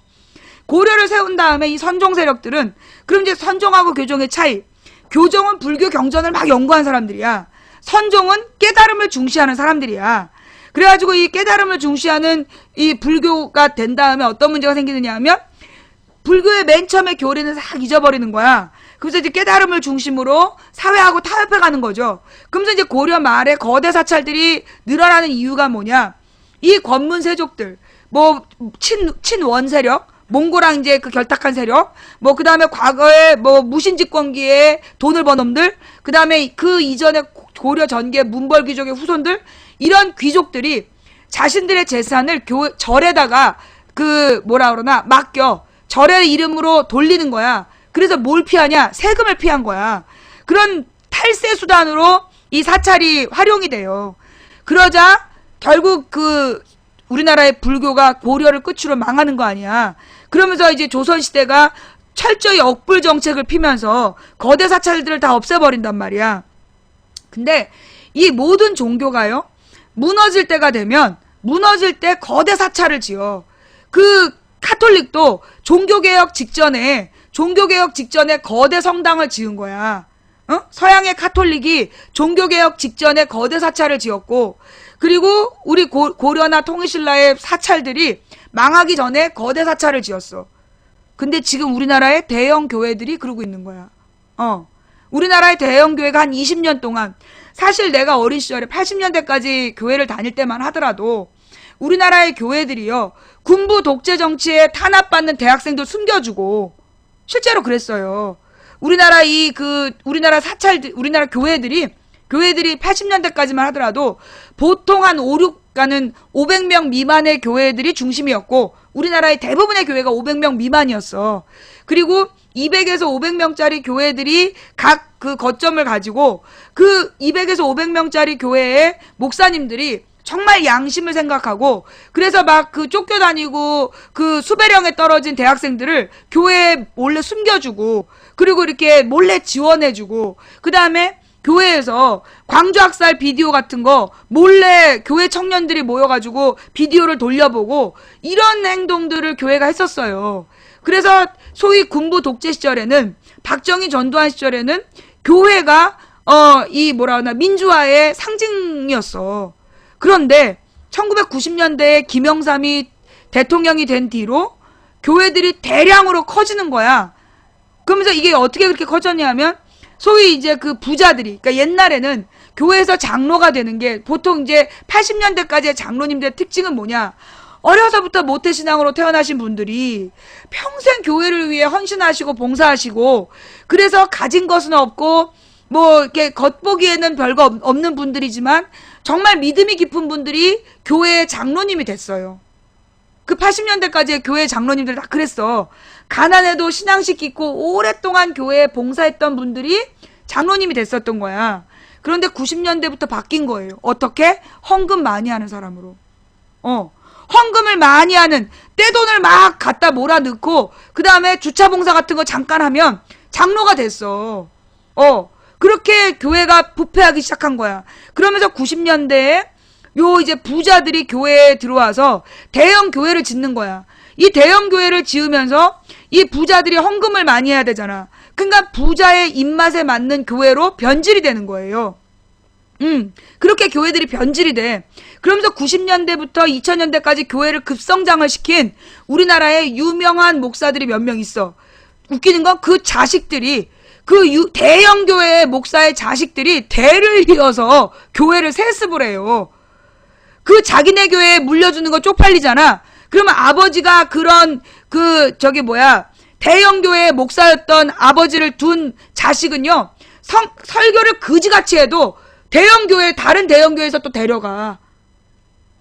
고려를 세운 다음에 이 선종 세력들은, 그럼 이제 선종하고 교종의 차이, 교종은 불교 경전을 막 연구한 사람들이야. 선종은 깨달음을 중시하는 사람들이야. 그래가지고 이 깨달음을 중시하는 이 불교가 된 다음에 어떤 문제가 생기느냐 하면, 불교의 맨 처음에 교리는 싹 잊어버리는 거야. 그래서 이제 깨달음을 중심으로 사회하고 타협해가는 거죠. 그러면서 이제 고려 말에 거대 사찰들이 늘어나는 이유가 뭐냐, 이 권문세족들, 친원 세력, 몽고랑 이제 결탁한 세력, 그 다음에 과거에 무신집권기에 돈을 번 놈들, 그 다음에 그 이전에 고려 전기의 문벌 귀족의 후손들, 이런 귀족들이 자신들의 재산을 절에다가 맡겨 절의 이름으로 돌리는 거야. 그래서 뭘 피하냐? 세금을 피한 거야. 그런 탈세 수단으로 이 사찰이 활용이 돼요. 그러자 결국 우리나라의 불교가 고려를 끝으로 망하는 거 아니야. 그러면서 이제 조선시대가 철저히 억불 정책을 피면서 거대 사찰들을 다 없애버린단 말이야. 근데 이 모든 종교가요, 무너질 때가 되면 무너질 때 거대 사찰을 지어. 카톨릭도 종교개혁 직전에 거대 성당을 지은 거야. 서양의 카톨릭이 종교개혁 직전에 거대 사찰을 지었고, 그리고 우리 고려나 통일신라의 사찰들이 망하기 전에 거대 사찰을 지었어. 근데 지금 우리나라의 대형 교회들이 그러고 있는 거야. 우리나라의 대형 교회가 한 20년 동안, 사실 내가 어린 시절에 80년대까지 교회를 다닐 때만 하더라도 우리나라의 교회들이요, 군부 독재 정치에 탄압받는 대학생들 숨겨주고, 실제로 그랬어요. 우리나라 우리나라 교회들이 80년대까지만 하더라도 보통 한 500명 미만의 교회들이 중심이었고, 우리나라의 대부분의 교회가 500명 미만이었어. 그리고 200에서 500명짜리 교회들이 각 거점을 가지고, 200에서 500명짜리 교회의 목사님들이 정말 양심을 생각하고, 그래서 막 쫓겨다니고 수배령에 떨어진 대학생들을 교회에 몰래 숨겨주고, 그리고 이렇게 몰래 지원해주고, 그 다음에 교회에서 광주학살 비디오 같은 거 몰래 교회 청년들이 모여가지고 비디오를 돌려보고 이런 행동들을 교회가 했었어요. 그래서 소위 군부 독재 시절에는 박정희 전두환 시절에는 교회가 이 뭐라 하나 민주화의 상징이었어. 그런데 1990년대에 김영삼이 대통령이 된 뒤로 교회들이 대량으로 커지는 거야. 그러면서 이게 어떻게 그렇게 커졌냐면 소위 이제 그 부자들이, 그러니까 옛날에는 교회에서 장로가 되는 게 보통 이제 80년대까지의 장로님들의 특징은 뭐냐? 어려서부터 모태신앙으로 태어나신 분들이 평생 교회를 위해 헌신하시고 봉사하시고, 그래서 가진 것은 없고 뭐 이렇게 겉보기에는 별거 없는 분들이지만 정말 믿음이 깊은 분들이 교회의 장로님이 됐어요. 그 80년대까지의 교회 장로님들 다 그랬어. 가난해도 신앙식 있고 오랫동안 교회에 봉사했던 분들이 장로님이 됐었던 거야. 그런데 90년대부터 바뀐 거예요. 어떻게? 헌금 많이 하는 사람으로. 헌금을 많이 하는, 떼돈을 막 갖다 몰아넣고 그 다음에 주차봉사 같은 거 잠깐 하면 장로가 됐어. 그렇게 교회가 부패하기 시작한 거야. 그러면서 90년대에 요 이제 부자들이 교회에 들어와서 대형 교회를 짓는 거야. 이 대형 교회를 지으면서 이 부자들이 헌금을 많이 해야 되잖아. 그러니까 부자의 입맛에 맞는 교회로 변질이 되는 거예요. 그렇게 교회들이 변질이 돼. 그러면서 90년대부터 2000년대까지 교회를 급성장을 시킨 우리나라의 유명한 목사들이 몇 명 있어. 웃기는 건 그 자식들이, 대형 교회의 목사의 자식들이 대를 이어서 교회를 세습을 해요. 그 자기네 교회에 물려주는 거 쪽팔리잖아. 그러면 아버지가 그런 대형 교회의 목사였던 아버지를 둔 자식은요, 설교를 그지같이 해도 다른 대형 교회에서 또 데려가.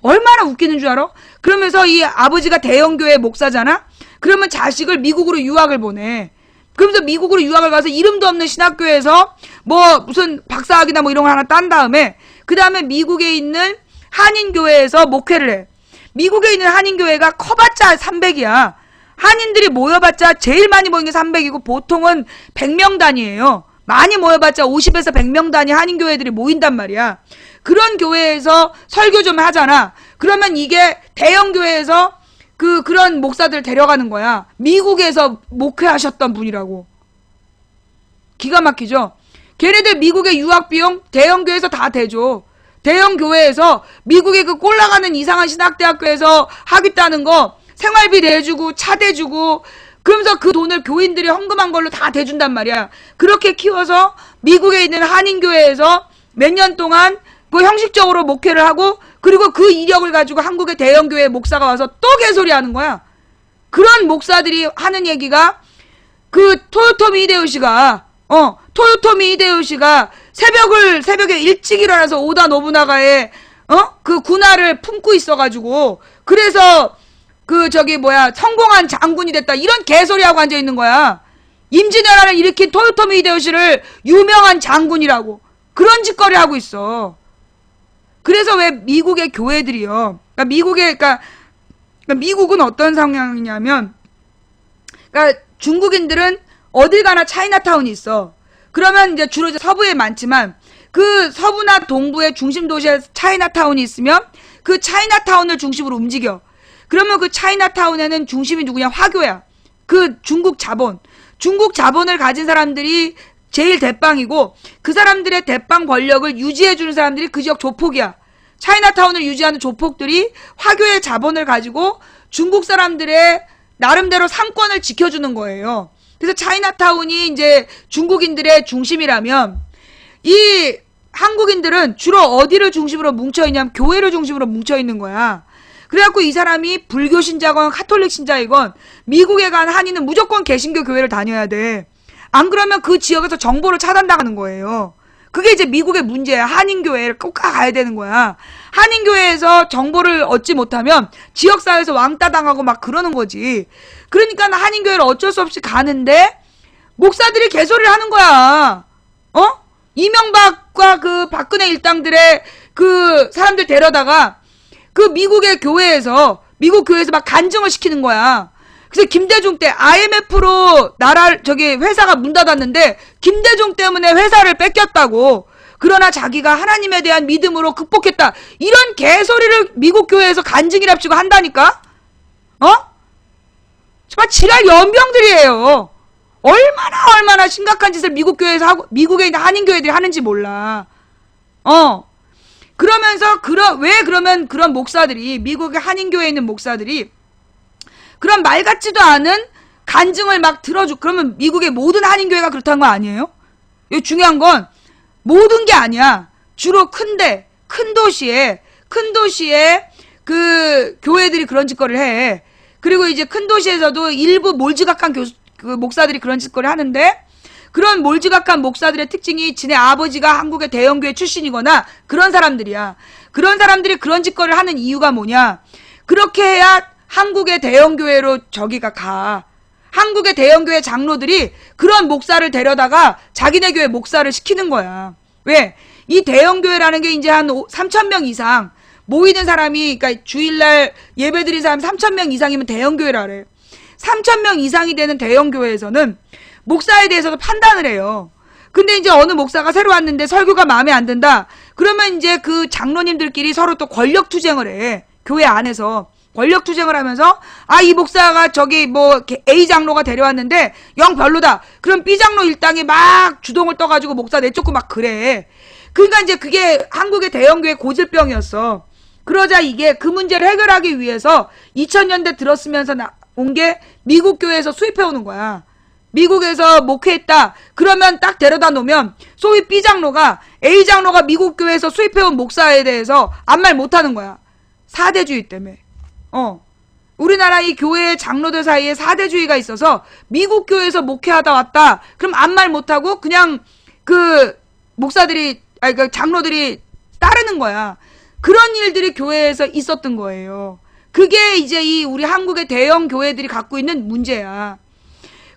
얼마나 웃기는 줄 알아? 그러면서 이 아버지가 대형 교회 목사잖아? 그러면 자식을 미국으로 유학을 보내. 그러면서 미국으로 유학을 가서 이름도 없는 신학교에서 뭐 무슨 박사학위나 뭐 이런 거 하나 딴 다음에 그 다음에 미국에 있는 한인교회에서 목회를 해. 미국에 있는 한인교회가 커봤자 300이야. 한인들이 모여봤자 제일 많이 모인 게 300이고 보통은 100명 단위예요. 많이 모여봤자 50에서 100명 단위 한인교회들이 모인단 말이야. 그런 교회에서 설교 좀 하잖아. 그러면 이게 대형 교회에서 그런 목사들 데려가는 거야. 미국에서 목회하셨던 분이라고. 기가 막히죠? 걔네들 미국의 유학비용 대형 교회에서 다 대줘. 대형 교회에서 미국의 그 꼴나가는 이상한 신학대학교에서 학위 따는 거 생활비 대주고 차 대주고 그러면서 그 돈을 교인들이 헌금한 걸로 다 대준단 말이야. 그렇게 키워서 미국에 있는 한인교회에서 몇 년 동안 그 형식적으로 목회를 하고 그리고 그 이력을 가지고 한국의 대형교회 목사가 와서 또 개소리 하는 거야. 그런 목사들이 하는 얘기가 토요토미 히데요시가 새벽에 일찍 일어나서 오다 노부나가의 그 군화를 품고 있어가지고 그래서 성공한 장군이 됐다 이런 개소리하고 앉아있는 거야. 임진왜란을 일으킨 토요토미 히데요시를 유명한 장군이라고 그런 짓거리 하고 있어. 그래서 왜 미국의 교회들이요. 그러니까 미국은 어떤 성향이냐면, 그러니까 중국인들은 어딜 가나 차이나타운이 있어. 그러면 이제 주로 서부에 많지만 그 서부나 동부의 중심 도시에 차이나타운이 있으면 그 차이나타운을 중심으로 움직여. 그러면 그 차이나타운에는 중심이 누구냐? 화교야. 그 중국 자본을 가진 사람들이 제일 대빵이고 그 사람들의 대빵 권력을 유지해주는 사람들이 그 지역 조폭이야. 차이나타운을 유지하는 조폭들이 화교의 자본을 가지고 중국 사람들의 나름대로 상권을 지켜주는 거예요. 그래서 차이나타운이 이제 중국인들의 중심이라면 이 한국인들은 주로 어디를 중심으로 뭉쳐있냐면 교회를 중심으로 뭉쳐있는 거야. 그래갖고 이 사람이 불교 신자건 카톨릭 신자이건 미국에 간 한인은 무조건 개신교 교회를 다녀야 돼. 안 그러면 그 지역에서 정보를 차단당하는 거예요. 그게 이제 미국의 문제야. 한인교회를 꼭 가야 되는 거야. 한인교회에서 정보를 얻지 못하면 지역사회에서 왕따 당하고 막 그러는 거지. 그러니까 한인교회를 어쩔 수 없이 가는데 목사들이 개소리를 하는 거야. 이명박과 그 박근혜 일당들의 그 사람들 데려다가 그 미국 교회에서 막 간증을 시키는 거야. 그래서 김대중 때 IMF로 회사가 문 닫았는데 김대중 때문에 회사를 뺏겼다고. 그러나 자기가 하나님에 대한 믿음으로 극복했다. 이런 개소리를 미국 교회에서 간증이랍시고 한다니까? 정말 지랄 연병들이에요. 얼마나 심각한 짓을 미국 교회에서 하고, 미국에 있는 한인교회들이 하는지 몰라. 그러면서, 왜 그러면 그런 목사들이, 미국의 한인교회에 있는 목사들이, 그런 말 같지도 않은 간증을 막 그러면 미국의 모든 한인교회가 그렇다는 거 아니에요? 이 중요한 건, 모든 게 아니야. 주로 큰 도시에 그 교회들이 그런 짓거리를 해. 그리고 이제 큰 도시에서도 일부 몰지각한 그 목사들이 그런 짓거리를 하는데, 그런 몰지각한 목사들의 특징이 지네 아버지가 한국의 대형교회 출신이거나 그런 사람들이야. 그런 사람들이 그런 짓거리를 하는 이유가 뭐냐? 그렇게 해야 한국의 대형교회로 저기가 가. 한국의 대형교회 장로들이 그런 목사를 데려다가 자기네 교회 목사를 시키는 거야. 왜? 이 대형교회라는 게 이제 한 3,000명 이상 모이는 사람이, 그러니까 주일날 예배드린 사람 3,000명 이상이면 대형교회라 그래. 3,000명 이상이 되는 대형교회에서는 목사에 대해서도 판단을 해요. 근데 이제 어느 목사가 새로 왔는데 설교가 마음에 안 든다. 그러면 이제 그 장로님들끼리 서로 또 권력 투쟁을 해. 교회 안에서. 권력 투쟁을 하면서, 이 목사가 저기 A 장로가 데려왔는데 영 별로다. 그럼 B 장로 일당이 막 주동을 떠가지고 목사 내쫓고 막 그래. 그러니까 이제 그게 한국의 대형교회 고질병이었어. 그러자 이게 그 문제를 해결하기 위해서 2000년대 들었으면서 온 게 미국 교회에서 수입해 오는 거야. 미국에서 목회했다. 그러면 딱 데려다 놓으면 소위 B 장로가 A 장로가 미국 교회에서 수입해 온 목사에 대해서 아무 말 못하는 거야. 사대주의 때문에. 우리나라 이 교회 장로들 사이에 사대주의가 있어서 미국 교회에서 목회하다 왔다. 그럼 아무 말 못하고 그냥 그 목사들이, 그 장로들이 따르는 거야. 그런 일들이 교회에서 있었던 거예요. 그게 이제 이 우리 한국의 대형 교회들이 갖고 있는 문제야.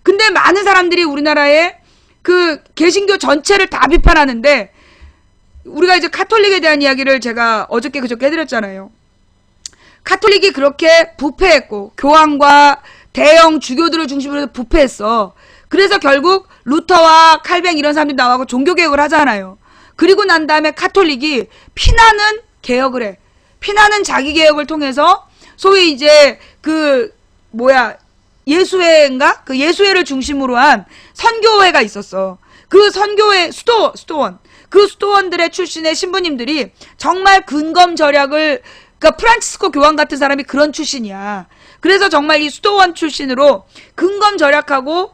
근데 많은 사람들이 우리나라의 그 개신교 전체를 다 비판하는데, 우리가 이제 카톨릭에 대한 이야기를 제가 어저께 그저께 해드렸잖아요. 카톨릭이 그렇게 부패했고 교황과 대형 주교들을 중심으로 해서 부패했어. 그래서 결국 루터와 칼뱅 이런 사람들이 나와서 종교개혁을 하잖아요. 그리고 난 다음에 카톨릭이 피나는 개혁을 해. 피나는 자기개혁을 통해서 소위 이제 예수회인가? 그 예수회를 중심으로 한 선교회가 있었어. 그 선교회 수도원. 그 수도원들의 출신의 신부님들이 정말 근검절약을, 그러니까 프란치스코 교황 같은 사람이 그런 출신이야. 그래서 정말 이 수도원 출신으로 근검절약하고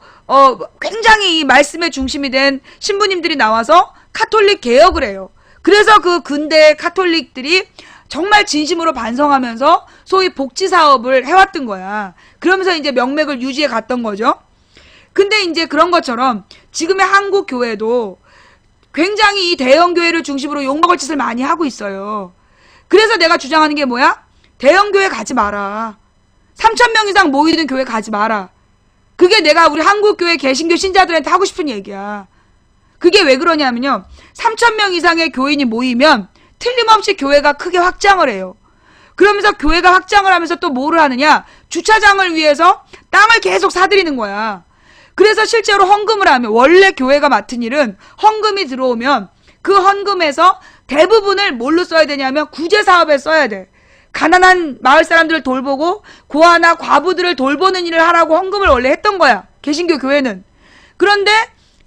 굉장히 이 말씀의 중심이 된 신부님들이 나와서 카톨릭 개혁을 해요. 그래서 그 근대 카톨릭들이 정말 진심으로 반성하면서 소위 복지 사업을 해왔던 거야. 그러면서 이제 명맥을 유지해 갔던 거죠. 근데 이제 그런 것처럼 지금의 한국 교회도 굉장히 이 대형 교회를 중심으로 욕먹을 짓을 많이 하고 있어요. 그래서 내가 주장하는 게 뭐야? 대형 교회 가지 마라. 3,000명 이상 모이는 교회 가지 마라. 그게 내가 우리 한국 교회 개신교 신자들한테 하고 싶은 얘기야. 그게 왜 그러냐면요. 3,000명 이상의 교인이 모이면 틀림없이 교회가 크게 확장을 해요. 그러면서 교회가 확장을 하면서 또 뭐를 하느냐? 주차장을 위해서 땅을 계속 사들이는 거야. 그래서 실제로 헌금을 하면, 원래 교회가 맡은 일은 헌금이 들어오면 그 헌금에서 대부분을 뭘로 써야 되냐면 구제사업에 써야 돼. 가난한 마을 사람들을 돌보고 고아나 과부들을 돌보는 일을 하라고 헌금을 원래 했던 거야. 개신교 교회는. 그런데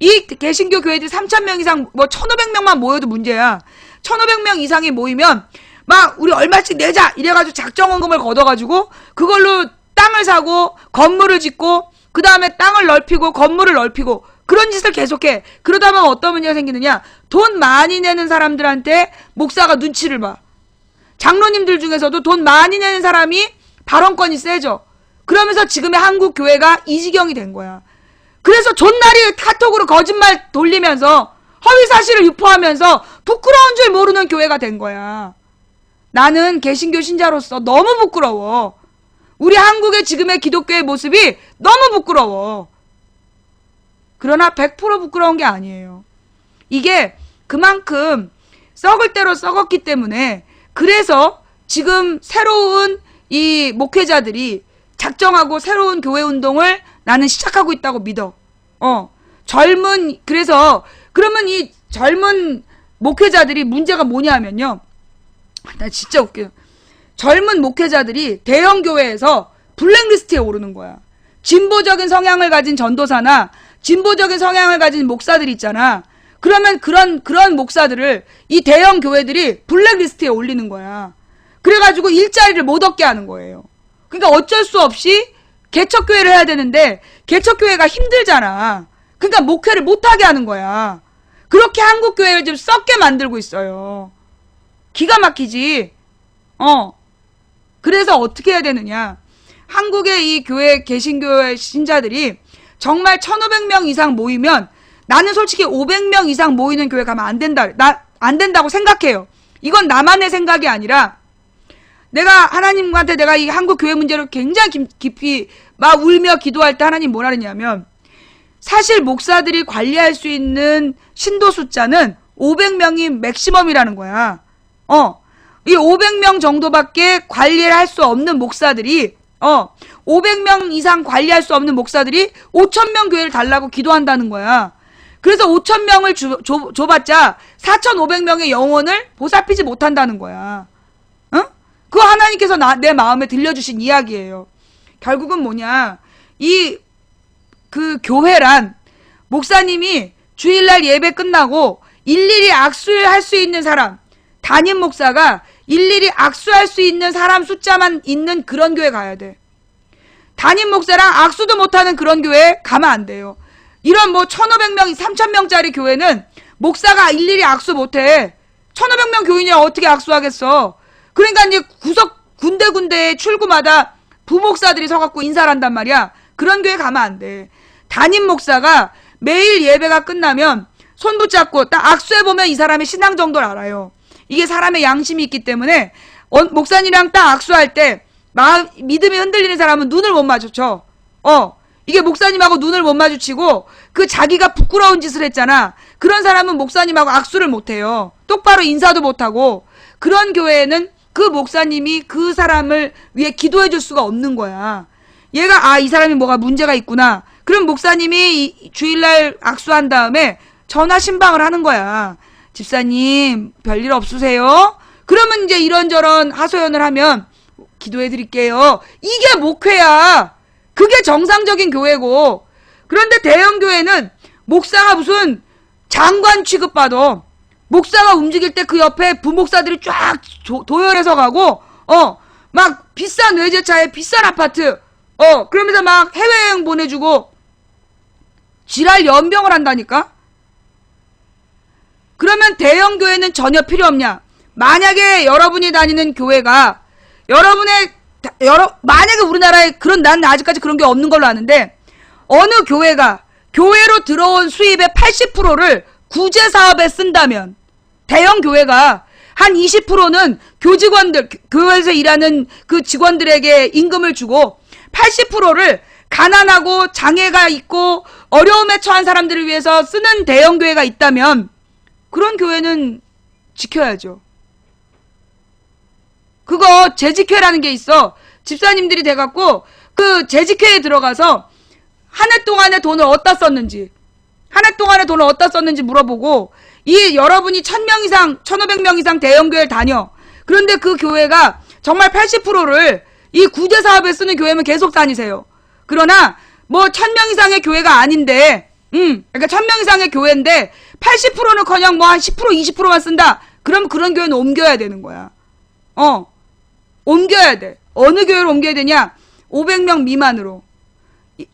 이 개신교 교회들이 3,000명 이상, 1,500명만 모여도 문제야. 1,500명 이상이 모이면 막 우리 얼마씩 내자 이래가지고 작정헌금을 걷어가지고 그걸로 땅을 사고 건물을 짓고 그 다음에 땅을 넓히고 건물을 넓히고 그런 짓을 계속해. 그러다 보면 어떤 문제가 생기느냐? 돈 많이 내는 사람들한테 목사가 눈치를 봐. 장로님들 중에서도 돈 많이 내는 사람이 발언권이 세죠. 그러면서 지금의 한국 교회가 이 지경이 된 거야. 그래서 존나리 카톡으로 거짓말 돌리면서 허위사실을 유포하면서 부끄러운 줄 모르는 교회가 된 거야. 나는 개신교 신자로서 너무 부끄러워. 우리 한국의 지금의 기독교의 모습이 너무 부끄러워. 그러나 100% 부끄러운 게 아니에요. 이게 그만큼 썩을 대로 썩었기 때문에, 그래서 지금 새로운 이 목회자들이 작정하고 새로운 교회 운동을 나는 시작하고 있다고 믿어. 그래서 그러면 이 젊은 목회자들이 문제가 뭐냐면요. 나 진짜 웃겨요. 젊은 목회자들이 대형 교회에서 블랙리스트에 오르는 거야. 진보적인 성향을 가진 전도사나 진보적인 성향을 가진 목사들이 있잖아. 그러면 그런 목사들을 이 대형 교회들이 블랙리스트에 올리는 거야. 그래가지고 일자리를 못 얻게 하는 거예요. 그러니까 어쩔 수 없이 개척교회를 해야 되는데 개척교회가 힘들잖아. 그러니까 목회를 못하게 하는 거야. 그렇게 한국교회를 좀 썩게 만들고 있어요. 기가 막히지. 그래서 어떻게 해야 되느냐. 한국의 이 교회 개신교회 신자들이 정말 1,500명 이상 모이면 나는 솔직히 500명 이상 모이는 교회 가면 안 된다. 안 된다고 생각해요. 이건 나만의 생각이 아니라 내가 하나님한테 내가 이 한국 교회 문제를 굉장히 깊이 막 울며 기도할 때 하나님 뭐라 그러냐면 사실 목사들이 관리할 수 있는 신도 숫자는 500명이 맥시멈이라는 거야. 이 500명 정도밖에 관리를 할 수 없는 목사들이 500명 이상 관리할 수 없는 목사들이 5,000명 교회를 달라고 기도한다는 거야. 그래서 5,000명을 줘봤자 4,500명의 영혼을 보살피지 못한다는 거야. 그거 하나님께서 내 마음에 들려주신 이야기예요. 결국은 뭐냐. 그 교회란 목사님이 주일날 예배 끝나고 일일이 악수할 수 있는 사람, 담임 목사가 일일이 악수할 수 있는 사람 숫자만 있는 그런 교회 가야 돼. 담임 목사랑 악수도 못하는 그런 교회 가면 안 돼요. 이런 1,500명, 3,000명짜리 교회는 목사가 일일이 악수 못해. 1,500명 교인이 어떻게 악수하겠어. 그러니까 이제 구석 군데군데 출구마다 부목사들이 서갖고 인사를 한단 말이야. 그런 교회 가면 안 돼. 담임 목사가 매일 예배가 끝나면 손 붙잡고 딱 악수해보면 이 사람의 신앙 정도를 알아요. 이게 사람의 양심이 있기 때문에 목사님이랑 딱 악수할 때 믿음이 흔들리는 사람은 눈을 못 마주쳐. 이게 목사님하고 눈을 못 마주치고 그 자기가 부끄러운 짓을 했잖아. 그런 사람은 목사님하고 악수를 못해요. 똑바로 인사도 못하고. 그런 교회에는 그 목사님이 그 사람을 위해 기도해 줄 수가 없는 거야. 얘가 이 사람이 뭐가 문제가 있구나. 그럼 목사님이 주일날 악수한 다음에 전화 신방을 하는 거야. 집사님 별일 없으세요? 그러면 이제 이런저런 하소연을 하면 기도해 드릴게요. 이게 목회야. 그게 정상적인 교회고. 그런데 대형 교회는 목사가 무슨 장관 취급받아. 목사가 움직일 때 그 옆에 부목사들이 쫙 도열해서 가고 막 비싼 외제차에 비싼 아파트 그러면서 막 해외여행 보내주고 지랄 연병을 한다니까. 그러면 대형 교회는 전혀 필요 없냐. 만약에 여러분이 다니는 교회가 만약에 우리나라에 난 아직까지 그런 게 없는 걸로 아는데 어느 교회가 교회로 들어온 수입의 80%를 구제 사업에 쓴다면 대형 교회가 한 20%는 교직원들, 교회에서 일하는 그 직원들에게 임금을 주고 80%를 가난하고 장애가 있고 어려움에 처한 사람들을 위해서 쓰는 대형 교회가 있다면 그런 교회는 지켜야죠. 그거 재직회라는 게 있어. 집사님들이 돼갖고 그 재직회에 들어가서 한 해 동안에 돈을 어디다 썼는지 물어보고 이 여러분이 1,000명 이상 1,500명 이상 대형 교회를 다녀. 그런데 그 교회가 정말 80%를 이 구제 사업에 쓰는 교회면 계속 다니세요. 그러나 1,000명 이상의 교회가 아닌데 그러니까 1,000명 이상의 교회인데 80%는커녕 한 10% 20%만 쓴다. 그럼 그런 교회는 옮겨야 되는 거야. 옮겨야 돼. 어느 교회로 옮겨야 되냐? 500명 미만으로.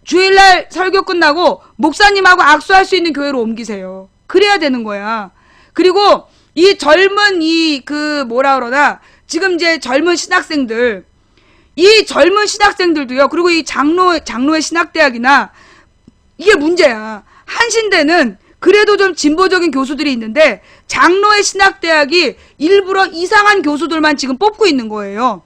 주일날 설교 끝나고 목사님하고 악수할 수 있는 교회로 옮기세요. 그래야 되는 거야. 그리고 이 젊은 지금 이제 젊은 신학생들, 이 젊은 신학생들도요. 그리고 이 장로의 신학대학이나 이게 문제야. 한신대는 그래도 좀 진보적인 교수들이 있는데 장로의 신학대학이 일부러 이상한 교수들만 지금 뽑고 있는 거예요.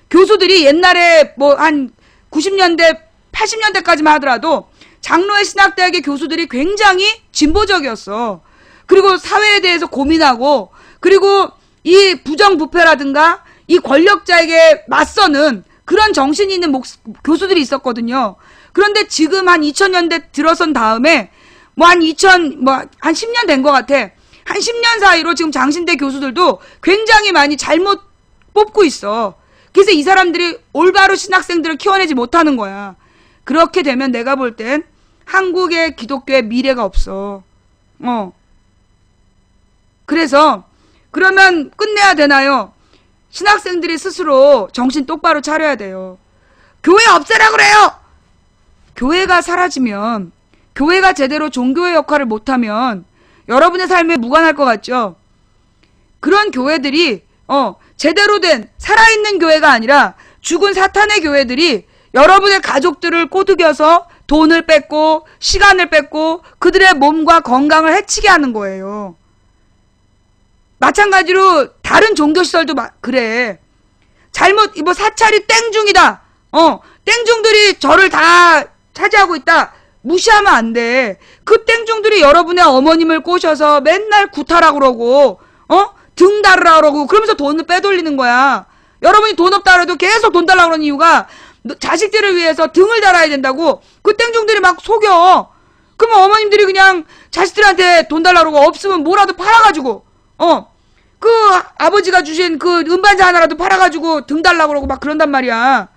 교수들이 옛날에 한 90년대 80년대까지만 하더라도 장로의 신학대학의 교수들이 굉장히 진보적이었어. 그리고 사회에 대해서 고민하고 그리고 이 부정부패라든가 이 권력자에게 맞서는 그런 정신이 있는 교수들이 있었거든요. 그런데 지금 한 2000년대 들어선 다음에 한 10년 된 것 같아. 한 10년 사이로 지금 장신대 교수들도 굉장히 많이 잘못 뽑고 있어. 그래서 이 사람들이 올바로 신학생들을 키워내지 못하는 거야. 그렇게 되면 내가 볼 땐 한국의 기독교의 미래가 없어. 그래서 그러면 끝내야 되나요? 신학생들이 스스로 정신 똑바로 차려야 돼요. 교회 없애라 그래요! 교회가 사라지면, 교회가 제대로 종교의 역할을 못하면 여러분의 삶에 무관할 것 같죠? 그런 교회들이 제대로 된 살아있는 교회가 아니라 죽은 사탄의 교회들이 여러분의 가족들을 꼬드겨서 돈을 뺏고 시간을 뺏고 그들의 몸과 건강을 해치게 하는 거예요. 마찬가지로 다른 종교시설도 그래. 잘못 뭐 사찰이 땡중이다. 땡중들이 저를 다 차지하고 있다. 무시하면 안 돼. 그 땡중들이 여러분의 어머님을 꼬셔서 맨날 구타라고 그러고 등 달으라 그러고 그러면서 돈을 빼돌리는 거야. 여러분이 돈 없다 그래도 계속 돈 달라고 그러는 이유가 자식들을 위해서 등을 달아야 된다고 그 땡중들이 막 속여. 그러면 어머님들이 그냥 자식들한테 돈 달라고 그러고 없으면 뭐라도 팔아가지고 그 아버지가 주신 그 음반자 하나라도 팔아가지고 등 달라고 그러고 막 그런단 말이야.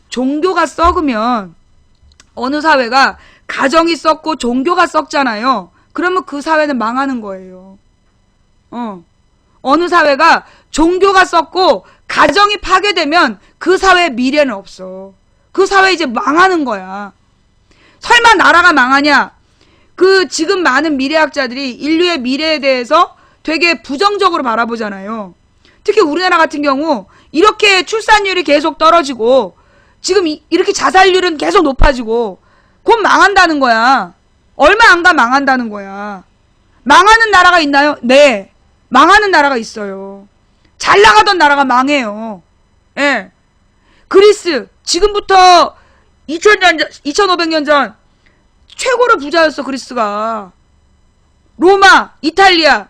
종교가 썩으면 어느 사회가 가정이 썩고 종교가 썩잖아요. 그러면 그 사회는 망하는 거예요. 어느 사회가 종교가 썩고 가정이 파괴되면 그 사회의 미래는 없어. 그 사회 이제 망하는 거야. 설마 나라가 망하냐? 그 지금 많은 미래학자들이 인류의 미래에 대해서 되게 부정적으로 바라보잖아요. 특히 우리나라 같은 경우 이렇게 출산율이 계속 떨어지고 지금 이렇게 자살률은 계속 높아지고 곧 망한다는 거야. 얼마 안 가 망한다는 거야. 망하는 나라가 있나요? 네. 망하는 나라가 있어요. 잘 나가던 나라가 망해요. 예. 그리스 지금부터 2000년 2500년 전 최고로 부자였어. 그리스가. 로마, 이탈리아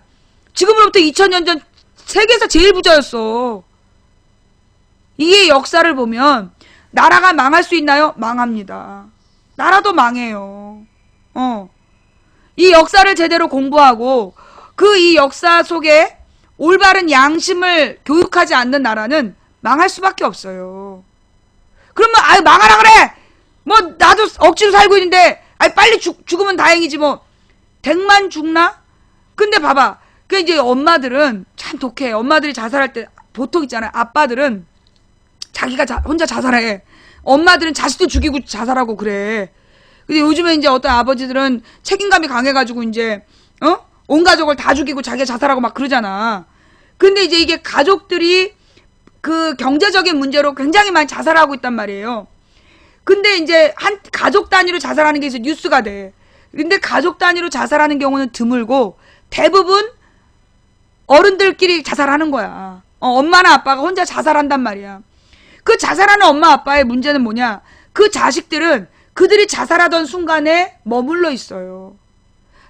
지금으로부터 2000년 전 세계에서 제일 부자였어. 이게 역사를 보면 나라가 망할 수 있나요? 망합니다. 나라도 망해요. 이 역사를 제대로 공부하고 그 이 역사 속에 올바른 양심을 교육하지 않는 나라는 망할 수밖에 없어요. 그러면 아유 망하라 그래. 뭐 나도 억지로 살고 있는데 빨리 죽으면 다행이지 뭐. 댁만 죽나? 근데 봐봐. 그 이제 엄마들은 참 독해. 엄마들이 자살할 때 보통 있잖아요. 아빠들은 자기가 혼자 자살해. 엄마들은 자식도 죽이고 자살하고 그래. 근데 요즘에 이제 어떤 아버지들은 책임감이 강해가지고 이제 온 가족을 다 죽이고 자기가 자살하고 막 그러잖아. 근데 이제 이게 가족들이 그 경제적인 문제로 굉장히 많이 자살하고 있단 말이에요. 근데 이제 한 가족 단위로 자살하는 게 이제 뉴스가 돼. 근데 가족 단위로 자살하는 경우는 드물고 대부분 어른들끼리 자살하는 거야. 엄마나 아빠가 혼자 자살한단 말이야. 그 자살하는 엄마 아빠의 문제는 뭐냐? 그 자식들은 그들이 자살하던 순간에 머물러 있어요.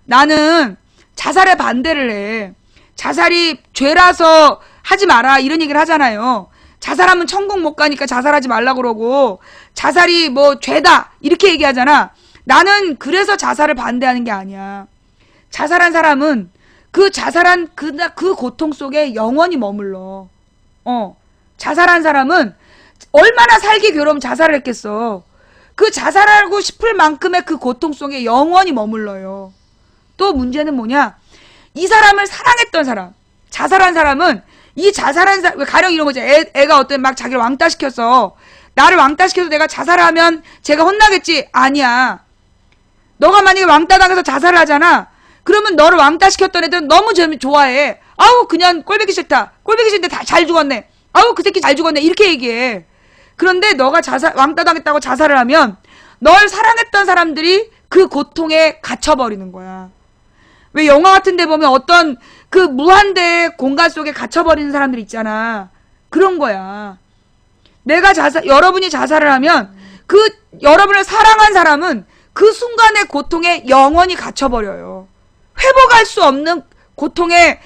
나는 자살에 반대를 해. 자살이 죄라서 하지 마라 이런 얘기를 하잖아요. 자살하면 천국 못 가니까 자살하지 말라 그러고 자살이 뭐 죄다 이렇게 얘기하잖아. 나는 그래서 자살을 반대하는 게 아니야. 자살한 사람은 그 자살한 그 고통 속에 영원히 머물러. 자살한 사람은 얼마나 살기 괴로우면 자살을 했겠어. 그 자살하고 싶을 만큼의 그 고통 속에 영원히 머물러요. 또 문제는 뭐냐? 이 사람을 사랑했던 사람, 자살한 사람은 이 자살한 사람, 가령 이런 거지. 애가 어떤 막 자기를 왕따시켰어. 나를 왕따시켜서 내가 자살하면 제가 혼나겠지? 아니야. 너가 만약에 왕따 당해서 자살을 하잖아. 그러면 너를 왕따시켰던 애들은 너무 좋아해. 아우 그냥 꼴보기 싫다. 꼴보기 싫은데 다 잘 죽었네. 아우 그 새끼 잘 죽었네. 이렇게 얘기해. 그런데 너가 왕따 당했다고 자살을 하면 널 사랑했던 사람들이 그 고통에 갇혀버리는 거야. 왜 영화 같은 데 보면 어떤 그 무한대의 공간 속에 갇혀버리는 사람들 있잖아. 그런 거야. 여러분이 자살을 하면 그 여러분을 사랑한 사람은 그 순간의 고통에 영원히 갇혀버려요. 회복할 수 없는 고통에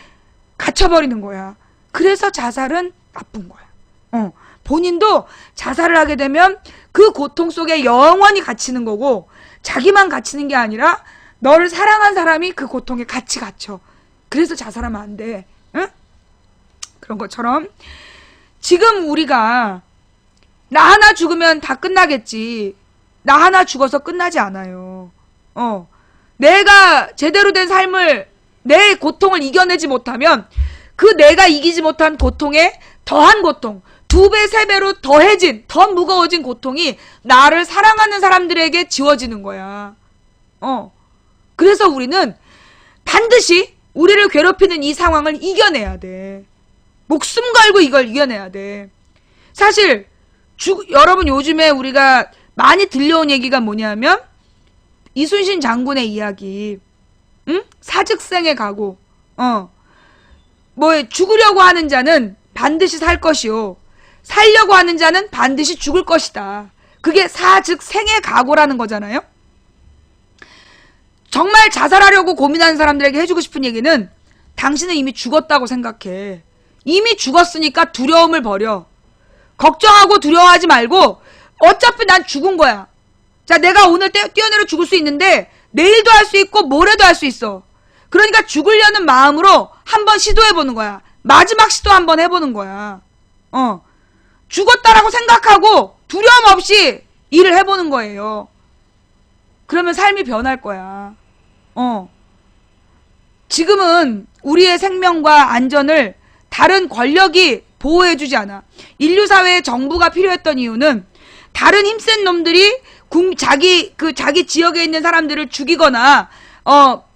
갇혀버리는 거야. 그래서 자살은 나쁜 거야. 본인도 자살을 하게 되면 그 고통 속에 영원히 갇히는 거고 자기만 갇히는 게 아니라 너를 사랑한 사람이 그 고통에 같이 갇혀. 그래서 자살하면 안 돼. 응? 그런 것처럼 지금 우리가 나 하나 죽으면 다 끝나겠지. 나 하나 죽어서 끝나지 않아요. 내가 제대로 된 삶을, 내 고통을 이겨내지 못하면 그 내가 이기지 못한 고통에 더한 고통, 2배, 3배로 더해진, 더 무거워진 고통이 나를 사랑하는 사람들에게 지워지는 거야. 그래서 우리는 반드시 우리를 괴롭히는 이 상황을 이겨내야 돼. 목숨 걸고 이걸 이겨내야 돼. 사실 여러분 요즘에 우리가 많이 들려온 얘기가 뭐냐면 이순신 장군의 이야기, 응? 사즉생의 각오. 죽으려고 하는 자는 반드시 살 것이요, 살려고 하는 자는 반드시 죽을 것이다. 그게 사즉생의 각오라는 거잖아요. 정말 자살하려고 고민하는 사람들에게 해주고 싶은 얘기는, 당신은 이미 죽었다고 생각해. 이미 죽었으니까 두려움을 버려. 걱정하고 두려워하지 말고 어차피 난 죽은 거야. 자, 내가 오늘 뛰어내려 죽을 수 있는데 내일도 할 수 있고 모레도 할 수 있어. 그러니까 죽으려는 마음으로 한번 시도해보는 거야. 마지막 시도 한번 해보는 거야. 죽었다라고 생각하고 두려움 없이 일을 해보는 거예요. 그러면 삶이 변할 거야. 지금은 우리의 생명과 안전을 다른 권력이 보호해주지 않아. 인류 사회에 정부가 필요했던 이유는 다른 힘센 놈들이 자기 지역에 있는 사람들을 죽이거나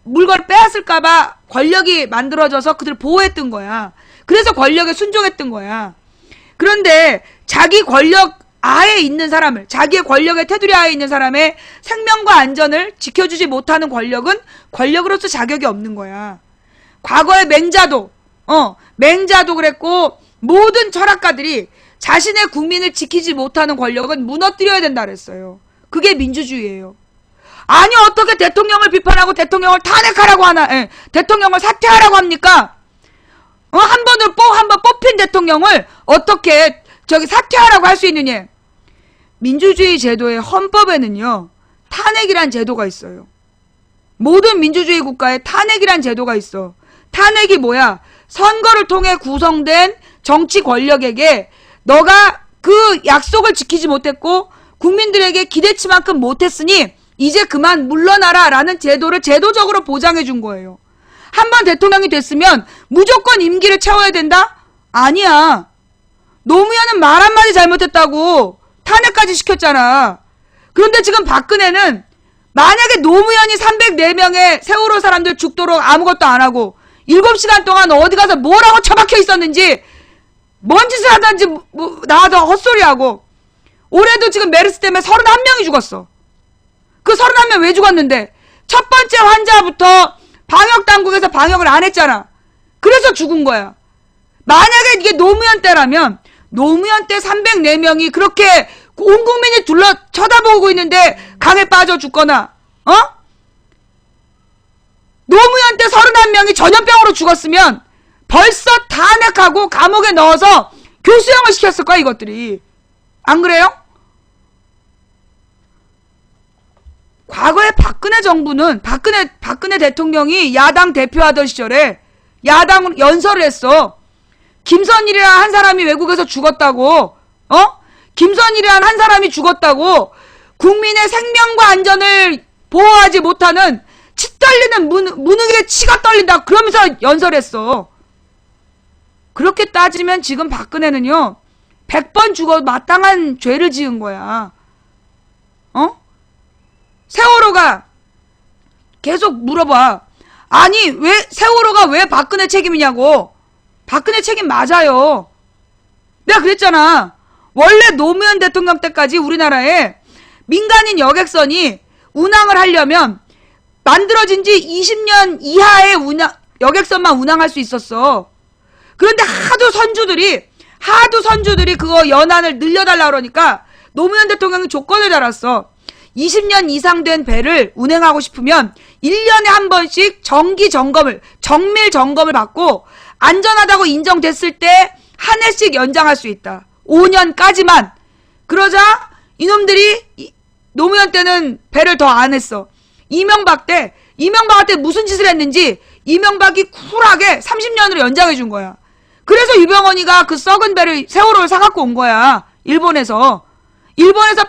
물건을 빼앗을까봐 권력이 만들어져서 그들을 보호했던 거야. 그래서 권력에 순종했던 거야. 그런데 자기 권력 하에 있는 사람을, 자기의 권력의 테두리 하에 있는 사람의 생명과 안전을 지켜주지 못하는 권력은 권력으로서 자격이 없는 거야. 과거의 맹자도 그랬고, 모든 철학가들이 자신의 국민을 지키지 못하는 권력은 무너뜨려야 된다 그랬어요. 그게 민주주의예요. 아니, 어떻게 대통령을 비판하고 대통령을 탄핵하라고 하나, 대통령을 사퇴하라고 합니까? 한 번 뽑힌 대통령을 어떻게 사퇴하라고 할 수 있느냐? 민주주의 제도의 헌법에는요, 탄핵이란 제도가 있어요. 모든 민주주의 국가에 탄핵이란 제도가 있어. 탄핵이 뭐야? 선거를 통해 구성된 정치 권력에게 너가 그 약속을 지키지 못했고 국민들에게 기대치만큼 못했으니 이제 그만 물러나라 라는 제도를 제도적으로 보장해 준 거예요. 한번 대통령이 됐으면 무조건 임기를 채워야 된다? 아니야. 노무현은 말 한마디 잘못했다고 탄핵까지 시켰잖아. 그런데 지금 박근혜는 만약에 노무현이 304명의 세월호 사람들 죽도록 아무것도 안 하고 7시간 동안 어디 가서 뭐라고 처박혀 있었는지, 뭔 짓을 하든지 나와서 헛소리하고, 올해도 지금 메르스 때문에 31명이 죽었어. 그 31명 왜 죽었는데? 첫 번째 환자부터 방역당국에서 방역을 안 했잖아. 그래서 죽은 거야. 만약에 이게 노무현 때라면 노무현 때 304명이 그렇게 온 국민이 쳐다보고 있는데 강에 빠져 죽거나, 노무현 때 31명이 전염병으로 죽었으면 벌써 탄핵하고 감옥에 넣어서 교수형을 시켰을 거야, 이것들이. 안 그래요? 과거에 박근혜 정부는, 박근혜 대통령이 야당 대표하던 시절에 야당 연설을 했어. 김선일이라는 한 사람이 외국에서 죽었다고, 김선일이라는 한 사람이 죽었다고 국민의 생명과 안전을 보호하지 못하는 치 떨리는 무능의 치가 떨린다 그러면서 연설했어. 그렇게 따지면 지금 박근혜는요 100번 죽어 마땅한 죄를 지은 거야. 세월호가 계속 물어봐. 아니 왜 세월호가 왜 박근혜 책임이냐고. 박근혜 책임 맞아요. 내가 그랬잖아. 원래 노무현 대통령 때까지 우리나라에 민간인 여객선이 운항을 하려면 만들어진 지 20년 이하의 여객선만 운항할 수 있었어. 그런데 하도 선주들이 그거 연한을 늘려달라 그러니까 노무현 대통령이 조건을 달았어. 20년 이상 된 배를 운행하고 싶으면 1년에 한 번씩 정밀 점검을 받고 안전하다고 인정됐을 때 한 해씩 연장할 수 있다. 5년까지만. 그러자 이놈들이 노무현 때는 배를 더 안 했어. 이명박 때 이명박한테 무슨 짓을 했는지 이명박이 쿨하게 30년으로 연장해 준 거야. 그래서 유병언이가 그 썩은 배를 세월호를 사갖고 온 거야. 일본에서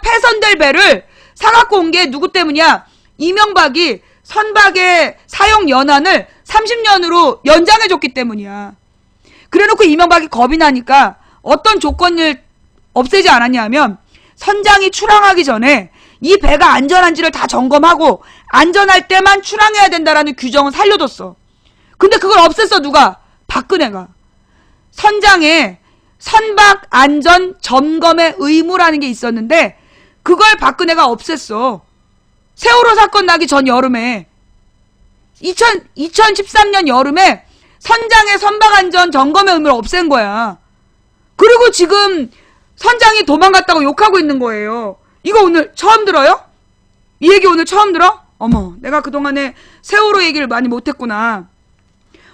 패선될 배를 사갖고 온 게 누구 때문이야? 이명박이 선박의 사용 연한을 30년으로 연장해 줬기 때문이야. 그래놓고 이명박이 겁이 나니까 어떤 조건을 없애지 않았냐 하면 선장이 출항하기 전에 이 배가 안전한지를 다 점검하고 안전할 때만 출항해야 된다라는 규정을 살려뒀어. 근데 그걸 없앴어. 누가? 박근혜가. 선장에 선박 안전 점검의 의무라는 게 있었는데 그걸 박근혜가 없앴어. 세월호 사건 나기 전 여름에 2013년 여름에 선장의 선박 안전 점검의 의무를 없앤 거야. 그리고 지금 선장이 도망갔다고 욕하고 있는 거예요. 이거 오늘 처음 들어요? 이 얘기 오늘 처음 들어? 어머, 내가 그동안에 세월호 얘기를 많이 못했구나.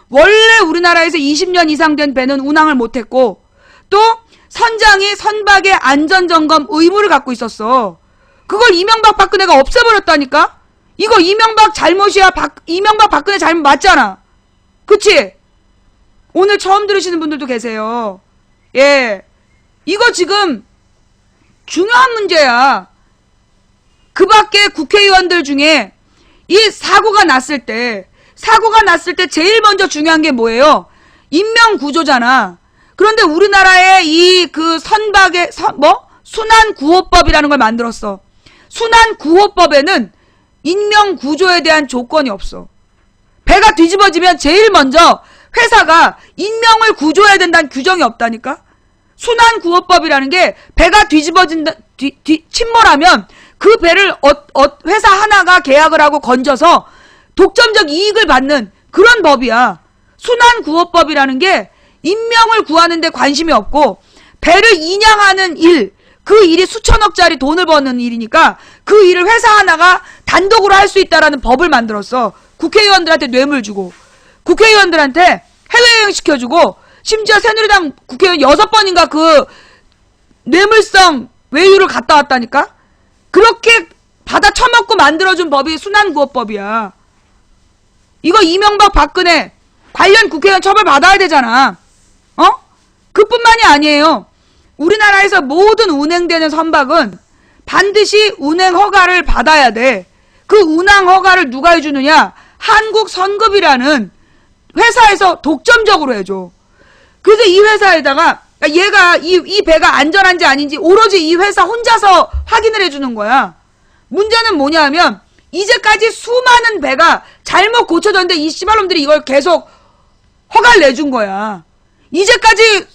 원래 우리나라에서 20년 이상 된 배는 운항을 못했고 또 선장이 선박의 안전점검 의무를 갖고 있었어. 그걸 이명박 박근혜가 없애버렸다니까? 이거 이명박 잘못이야. 이명박 박근혜 잘못 맞잖아. 그치? 오늘 처음 들으시는 분들도 계세요. 예. 이거 지금 중요한 문제야. 그 밖에 국회의원들 중에 이 사고가 났을 때 제일 먼저 중요한 게 뭐예요? 인명구조잖아. 그런데 우리나라에 이 그 선박의 순환구호법이라는 걸 만들었어. 순환구호법에는 인명구조에 대한 조건이 없어. 배가 뒤집어지면 제일 먼저 회사가 인명을 구조해야 된다는 규정이 없다니까? 순환구호법이라는 게 배가 뒤집어진다, 침몰하면 그 배를 회사 하나가 계약을 하고 건져서 독점적 이익을 받는 그런 법이야. 순환구호법이라는 게 인명을 구하는 데 관심이 없고 배를 인양하는 일, 그 일이 수천억짜리 돈을 버는 일이니까 그 일을 회사 하나가 단독으로 할 수 있다라는 법을 만들었어. 국회의원들한테 뇌물 주고 국회의원들한테 해외여행 시켜주고 심지어 새누리당 국회의원 6번인가 그 뇌물성 외유를 갔다 왔다니까? 그렇게 받아 처먹고 만들어준 법이 순환구호법이야. 이거 이명박 박근혜 관련 국회의원 처벌 받아야 되잖아. 그뿐만이 아니에요. 우리나라에서 모든 운행되는 선박은 반드시 운행 허가를 받아야 돼. 그 운항 허가를 누가 해주느냐? 한국선급이라는 회사에서 독점적으로 해줘. 그래서 이 회사에다가 얘가 이 배가 안전한지 아닌지 오로지 이 회사 혼자서 확인을 해주는 거야. 문제는 뭐냐 하면 이제까지 수많은 배가 잘못 고쳐졌는데 이 씨발놈들이 이걸 계속 허가를 내준 거야. 이제까지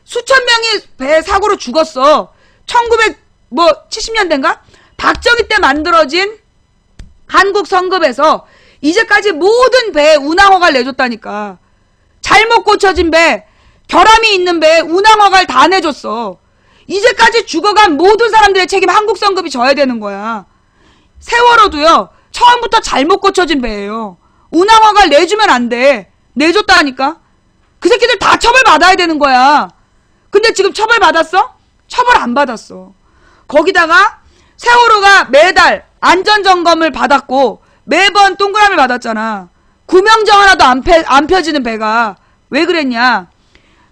수천 명이 배 사고로 죽었어. 1970년대인가? 박정희 때 만들어진 한국선급에서 이제까지 모든 배에 운항허가를 내줬다니까. 잘못 고쳐진 배, 결함이 있는 배에 운항허가를 다 내줬어. 이제까지 죽어간 모든 사람들의 책임 한국선급이 져야 되는 거야. 세월호도요. 처음부터 잘못 고쳐진 배예요. 운항허가를 내주면 안 돼. 내줬다니까. 그 새끼들 다 처벌받아야 되는 거야. 근데 지금 처벌받았어? 처벌 안 받았어. 거기다가 세월호가 매달 안전점검을 받았고 매번 동그라미를 받았잖아. 구명정 하나도 안 펴지는 배가. 왜 그랬냐?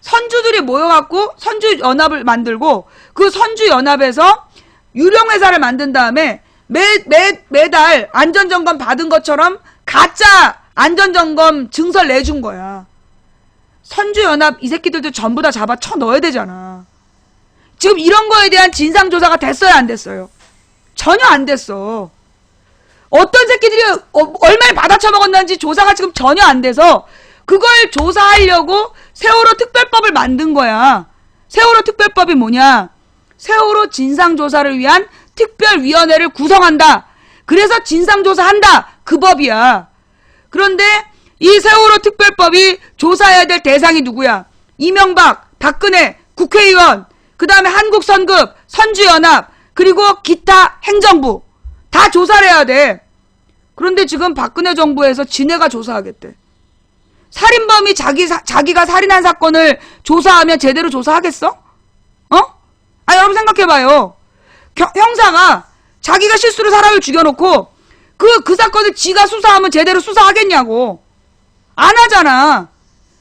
선주들이 모여갖고 선주연합을 만들고 그 선주연합에서 유령회사를 만든 다음에 매달 안전점검 받은 것처럼 가짜 안전점검 증서를 내준 거야. 선주연합 이 새끼들도 전부 다 잡아 쳐 넣어야 되잖아. 지금 이런 거에 대한 진상조사가 됐어요, 안 됐어요? 전혀 안 됐어. 어떤 새끼들이 얼마를 받아 처먹었는지 조사가 지금 전혀 안 돼서 그걸 조사하려고 세월호 특별법을 만든 거야. 세월호 특별법이 뭐냐? 세월호 진상조사를 위한 특별위원회를 구성한다. 그래서 진상조사한다. 그 법이야. 그런데 이 세월호 특별법이 조사해야 될 대상이 누구야? 이명박, 박근혜, 국회의원, 그 다음에 한국선급, 선주연합, 그리고 기타 행정부. 다 조사를 해야 돼. 그런데 지금 박근혜 정부에서 지네가 조사하겠대. 살인범이 자기가 살인한 사건을 조사하면 제대로 조사하겠어? 여러분 생각해봐요. 형사가 자기가 실수로 사람을 죽여놓고 그 사건을 지가 수사하면 제대로 수사하겠냐고. 안 하잖아.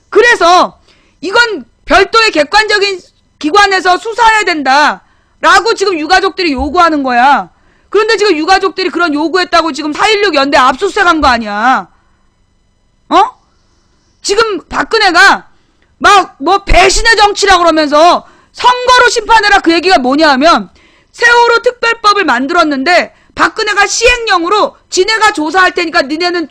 그래서 이건 별도의 객관적인 기관에서 수사해야 된다 라고 지금 유가족들이 요구하는 거야. 그런데 지금 유가족들이 그런 요구했다고 지금 4.16 연대 압수수색한 거 아니야. 지금 박근혜가 막 뭐 배신의 정치라 그러면서 선거로 심판해라 그 얘기가 뭐냐 하면 세월호 특별법을 만들었는데 박근혜가 시행령으로 지네가 조사할 테니까 니네는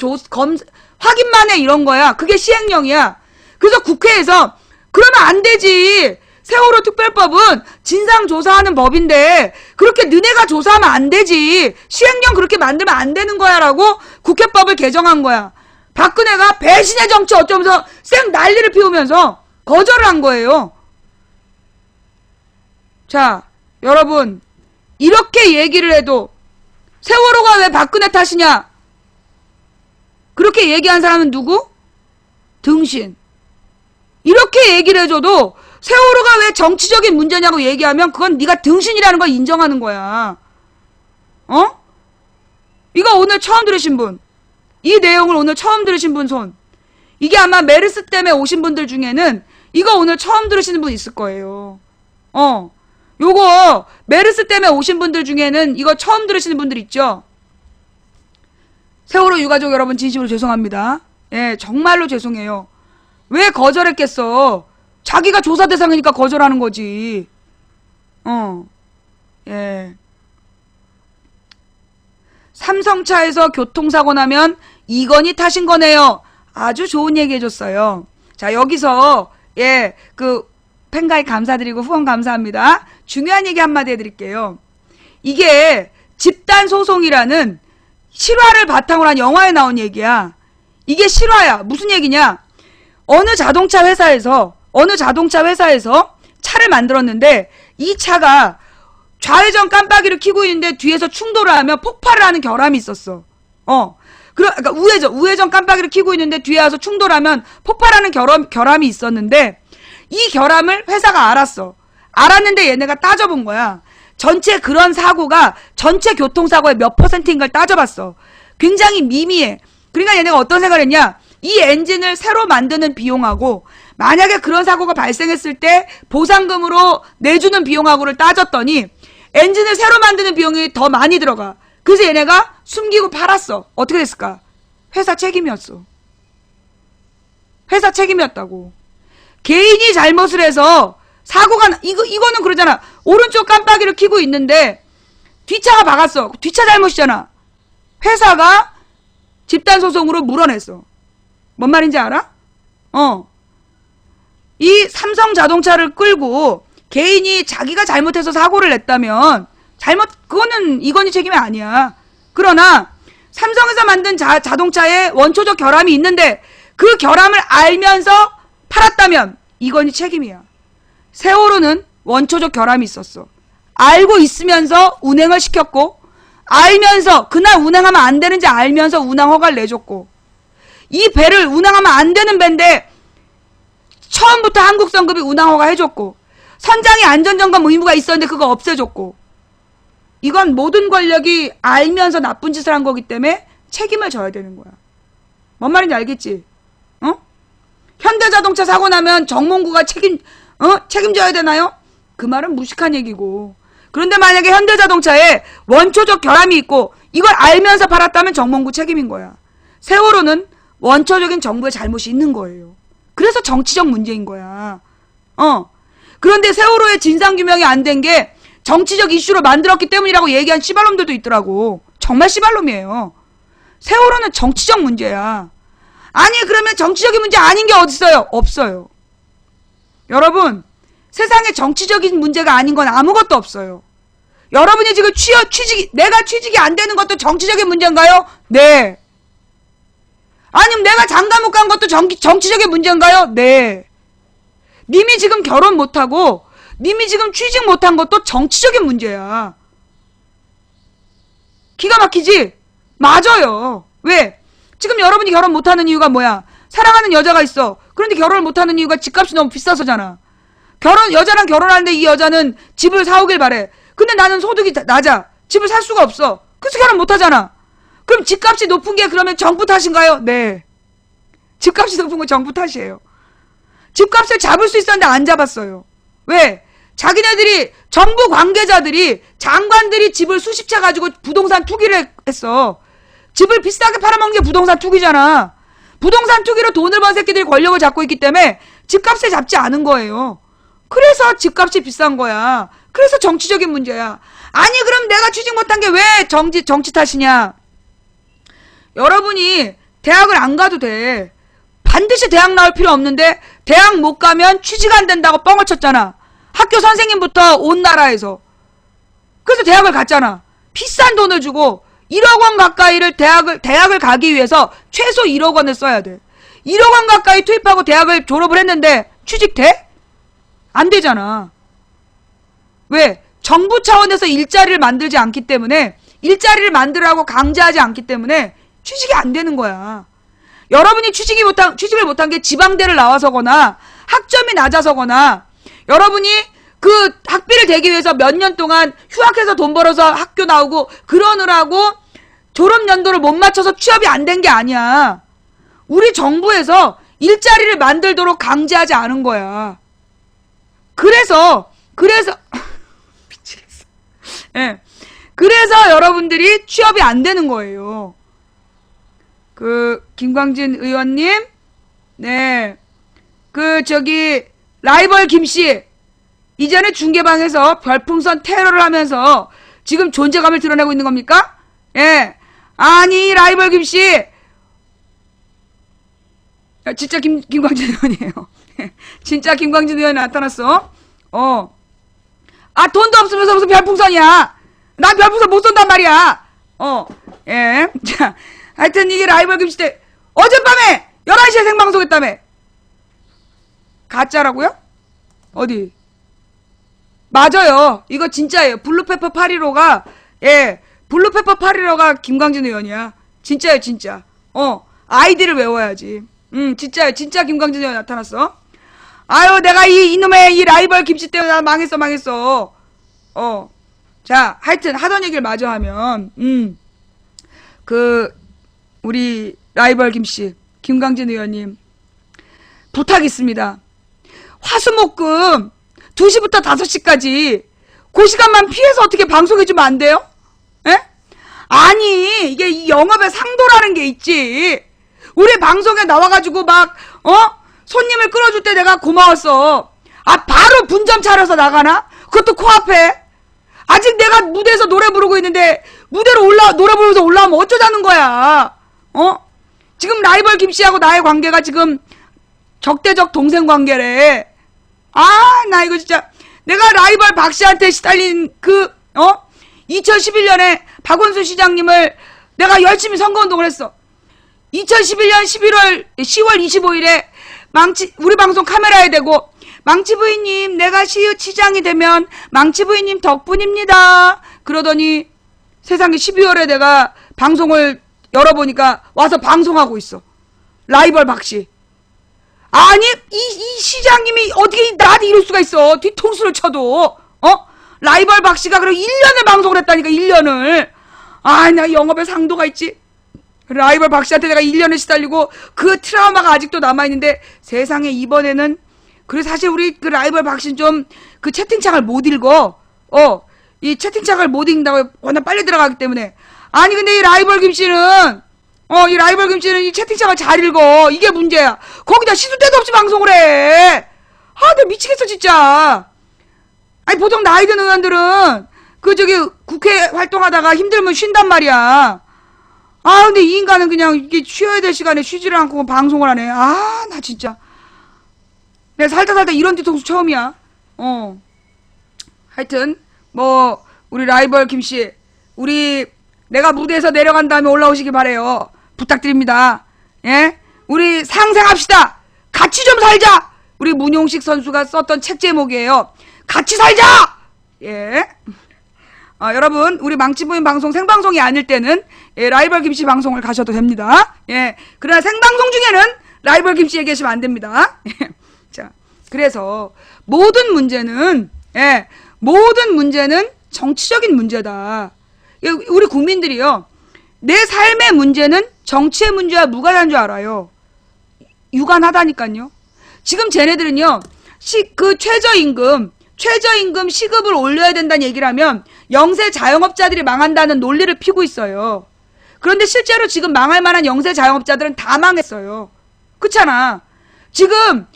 확인만 해 이런 거야. 그게 시행령이야. 그래서 국회에서 그러면 안 되지. 세월호 특별법은 진상조사하는 법인데 그렇게 너네가 조사하면 안 되지. 시행령 그렇게 만들면 안 되는 거야 라고 국회법을 개정한 거야. 박근혜가 배신의 정치 어쩌면서 쌩 난리를 피우면서 거절을 한 거예요. 자, 여러분 이렇게 얘기를 해도 세월호가 왜 박근혜 탓이냐? 그렇게 얘기한 사람은 누구? 등신. 이렇게 얘기를 해줘도 세월호가 왜 정치적인 문제냐고 얘기하면 그건 네가 등신이라는 걸 인정하는 거야. 이거 오늘 처음 들으신 분, 이 내용을 오늘 처음 들으신 분 손. 이게 아마 메르스 때문에 오신 분들 중에는 이거 오늘 처음 들으시는 분 있을 거예요. 요거 메르스 때문에 오신 분들 중에는 이거 처음 들으시는 분들 있죠? 세월호 유가족 여러분 진심으로 죄송합니다. 예, 정말로 죄송해요. 왜 거절했겠어? 자기가 조사 대상이니까 거절하는 거지. 예. 삼성차에서 교통사고 나면 이건희 탓인 거네요. 아주 좋은 얘기 해줬어요. 자, 여기서 예, 그 팬가입 감사드리고 후원 감사합니다. 중요한 얘기 한마디 해드릴게요. 이게 집단소송이라는 실화를 바탕으로 한 영화에 나온 얘기야. 이게 실화야. 무슨 얘기냐? 어느 자동차 회사에서 차를 만들었는데 이 차가 좌회전 깜빡이를 켜고 있는데 뒤에서 충돌을 하면 폭발을 하는 결함이 있었어. 그러니까 우회전 깜빡이를 켜고 있는데 뒤에 와서 충돌하면 폭발하는 결함이 있었는데 이 결함을 회사가 알았어. 알았는데 얘네가 따져본 거야. 전체 그런 사고가 전체 교통사고의 몇 %인가를 따져봤어. 굉장히 미미해. 그러니까 얘네가 어떤 생각을 했냐? 이 엔진을 새로 만드는 비용하고 만약에 그런 사고가 발생했을 때 보상금으로 내주는 비용하고를 따졌더니 엔진을 새로 만드는 비용이 더 많이 들어가. 그래서 얘네가 숨기고 팔았어. 어떻게 됐을까? 회사 책임이었어. 회사 책임이었다고. 개인이 잘못을 해서 사고가 이거는 그러잖아. 오른쪽 깜빡이를 켜고 있는데 뒷차가 박았어. 뒷차 잘못이잖아. 회사가 집단소송으로 물어냈어. 뭔 말인지 알아? 이 삼성 자동차를 끌고 개인이 자기가 잘못해서 사고를 냈다면 그거는 이건희 책임이 아니야. 그러나 삼성에서 만든 자동차에 원초적 결함이 있는데 그 결함을 알면서 팔았다면 이건희 책임이야. 세월호는 원초적 결함이 있었어. 알고 있으면서 운행을 시켰고 알면서 그날 운행하면 안 되는지 알면서 운항 허가를 내줬고 이 배를 운항하면 안 되는 배인데 처음부터 한국성급이 운항 허가 해줬고 선장이 안전점검 의무가 있었는데 그거 없애줬고 이건 모든 권력이 알면서 나쁜 짓을 한 거기 때문에 책임을 져야 되는 거야. 뭔 말인지 알겠지? 현대자동차 사고 나면 정몽구가 책임져야 되나요? 그 말은 무식한 얘기고. 그런데 만약에 현대자동차에 원초적 결함이 있고 이걸 알면서 팔았다면 정몽구 책임인 거야. 세월호는 원초적인 정부의 잘못이 있는 거예요. 그래서 정치적 문제인 거야. 그런데 세월호의 진상규명이 안 된 게 정치적 이슈로 만들었기 때문이라고 얘기한 씨발놈들도 있더라고. 정말 씨발놈이에요. 세월호는 정치적 문제야. 아니 그러면 정치적인 문제 아닌 게 어딨어요? 없어요. 여러분 세상에 정치적인 문제가 아닌 건 아무것도 없어요. 여러분이 지금 내가 취직이 안 되는 것도 정치적인 문제인가요? 네. 아니면 내가 장가 못 간 것도 정치적인 문제인가요? 네. 님이 지금 결혼 못하고 님이 지금 취직 못한 것도 정치적인 문제야. 기가 막히지? 맞아요. 왜? 지금 여러분이 결혼 못하는 이유가 뭐야? 사랑하는 여자가 있어. 그런데 결혼을 못하는 이유가 집값이 너무 비싸서잖아. 여자랑 결혼하는데 이 여자는 집을 사오길 바래. 근데 나는 소득이 낮아. 집을 살 수가 없어. 그래서 결혼 못하잖아. 그럼 집값이 높은 게 그러면 정부 탓인가요? 네. 집값이 높은 건 정부 탓이에요. 집값을 잡을 수 있었는데 안 잡았어요. 왜? 자기네들이, 정부 관계자들이, 장관들이 집을 수십 채 가지고 부동산 투기를 했어. 집을 비싸게 팔아먹는 게 부동산 투기잖아. 부동산 투기로 돈을 번 새끼들이 권력을 잡고 있기 때문에 집값을 잡지 않은 거예요. 그래서 집값이 비싼 거야. 그래서 정치적인 문제야. 아니 그럼 내가 취직 못한 게 왜 정치 탓이냐. 여러분이 대학을 안 가도 돼. 반드시 대학 나올 필요 없는데 대학 못 가면 취직 안 된다고 뻥을 쳤잖아. 학교 선생님부터 온 나라에서. 그래서 대학을 갔잖아. 비싼 돈을 주고 1억 원 가까이를 대학을 가기 위해서 최소 1억 원을 써야 돼. 1억 원 가까이 투입하고 대학을 졸업을 했는데 취직 돼? 안 되잖아. 왜? 정부 차원에서 일자리를 만들지 않기 때문에, 일자리를 만들라고 강제하지 않기 때문에 취직이 안 되는 거야. 여러분이 취직을 못한 게 지방대를 나와서거나 학점이 낮아서거나 여러분이 그 학비를 대기 위해서 몇 년 동안 휴학해서 돈 벌어서 학교 나오고 그러느라고 졸업 연도를 못 맞춰서 취업이 안 된 게 아니야. 우리 정부에서 일자리를 만들도록 강제하지 않은 거야. 그래서 미치겠어. 예. 그래서 여러분들이 취업이 안 되는 거예요. 김광진 의원님, 네. 라이벌 김씨, 이전에 중계방에서 별풍선 테러를 하면서 지금 존재감을 드러내고 있는 겁니까? 예. 아니, 라이벌 김씨, 진짜 김광진 의원이에요. 진짜 김광진 의원이 나타났어. 돈도 없으면서 무슨 별풍선이야. 난 별풍선 못 쏜단 말이야. 예. 자, 하여튼 이게 라이벌 김씨 때, 어젯밤에 11시에 생방송했다며. 가짜라고요? 어디? 맞아요. 이거 진짜예요. 블루페퍼 815가, 예. 블루페퍼 815가 김광진 의원이야. 진짜예요, 진짜. 아이디를 외워야지. 진짜예요. 진짜 김광진 의원 나타났어. 아유, 내가 이놈의 이 라이벌 김씨 때문에 나 망했어. 자, 하여튼 하던 얘기를 마저 하면, 우리 라이벌 김씨, 김광진 의원님, 부탁 있습니다. 화수목금 2시부터 5시까지 그 시간만 피해서 어떻게 방송해주면 안 돼요? 에? 아니, 이게 이 영업의 상도라는 게 있지. 우리 방송에 나와가지고 손님을 끌어줄 때 내가 고마웠어. 바로 분점 차려서 나가나? 그것도 코앞에. 아직 내가 무대에서 노래 부르고 있는데 무대로 노래 부르면서 올라오면 어쩌자는 거야. 지금 라이벌 김씨하고 나의 관계가 지금 적대적 동생 관계래. 나 이거 진짜. 내가 라이벌 박씨한테 시달린 2011년에 박원순 시장님을 내가 열심히 선거운동을 했어. 2011년 10월 25일에 우리 방송 카메라에 대고, 망치 부인님, 내가 시장이 되면 망치 부인님 덕분입니다. 그러더니 세상에 12월에 내가 방송을 열어보니까 와서 방송하고 있어. 라이벌 박씨. 아니, 이 시장님이 어떻게 나한테 이럴 수가 있어. 뒤통수를 쳐도. 라이벌 박씨가 그럼 1년을 방송을 했다니까, 1년을. 나 영업에 상도가 있지. 라이벌 박씨한테 내가 1년을 시달리고 그 트라우마가 아직도 남아있는데, 세상에 이번에는, 그래 사실 우리 그 라이벌 박씨는 좀 그 채팅창을 못 읽어. 이 채팅창을 못 읽는다고 워낙 빨리 들어가기 때문에. 아니 근데 이 라이벌 김씨는 이 채팅창을 잘 읽어. 이게 문제야. 거기다 시도 때도 없이 방송을 해. 나 미치겠어 진짜. 아니 보통 나이 든 의원들은 국회 활동하다가 힘들면 쉰단 말이야. 근데 이 인간은 그냥 이게 쉬어야 될 시간에 쉬지를 않고 방송을 하네. 나 진짜. 내가 살다 이런 뒤통수 처음이야. 하여튼 우리 라이벌 김씨, 내가 무대에서 내려간 다음에 올라오시기 바래요. 부탁드립니다. 예? 우리 상생합시다. 같이 좀 살자. 우리 문용식 선수가 썼던 책 제목이에요. 같이 살자. 예. 여러분, 우리 망치부인 방송 생방송이 아닐 때는 라이벌 김씨 방송을 가셔도 됩니다. 예. 그러나 생방송 중에는 라이벌 김씨에 계시면 안 됩니다. 자, 그래서 모든 문제는 정치적인 문제다. 우리 국민들이요. 내 삶의 문제는 정치의 문제와 무관한 줄 알아요. 유관하다니까요. 지금 쟤네들은요, 그 최저임금 시급을 올려야 된다는 얘기를 하면 영세 자영업자들이 망한다는 논리를 피고 있어요. 그런데 실제로 지금 망할 만한 영세 자영업자들은 다 망했어요. 그렇잖아. 지금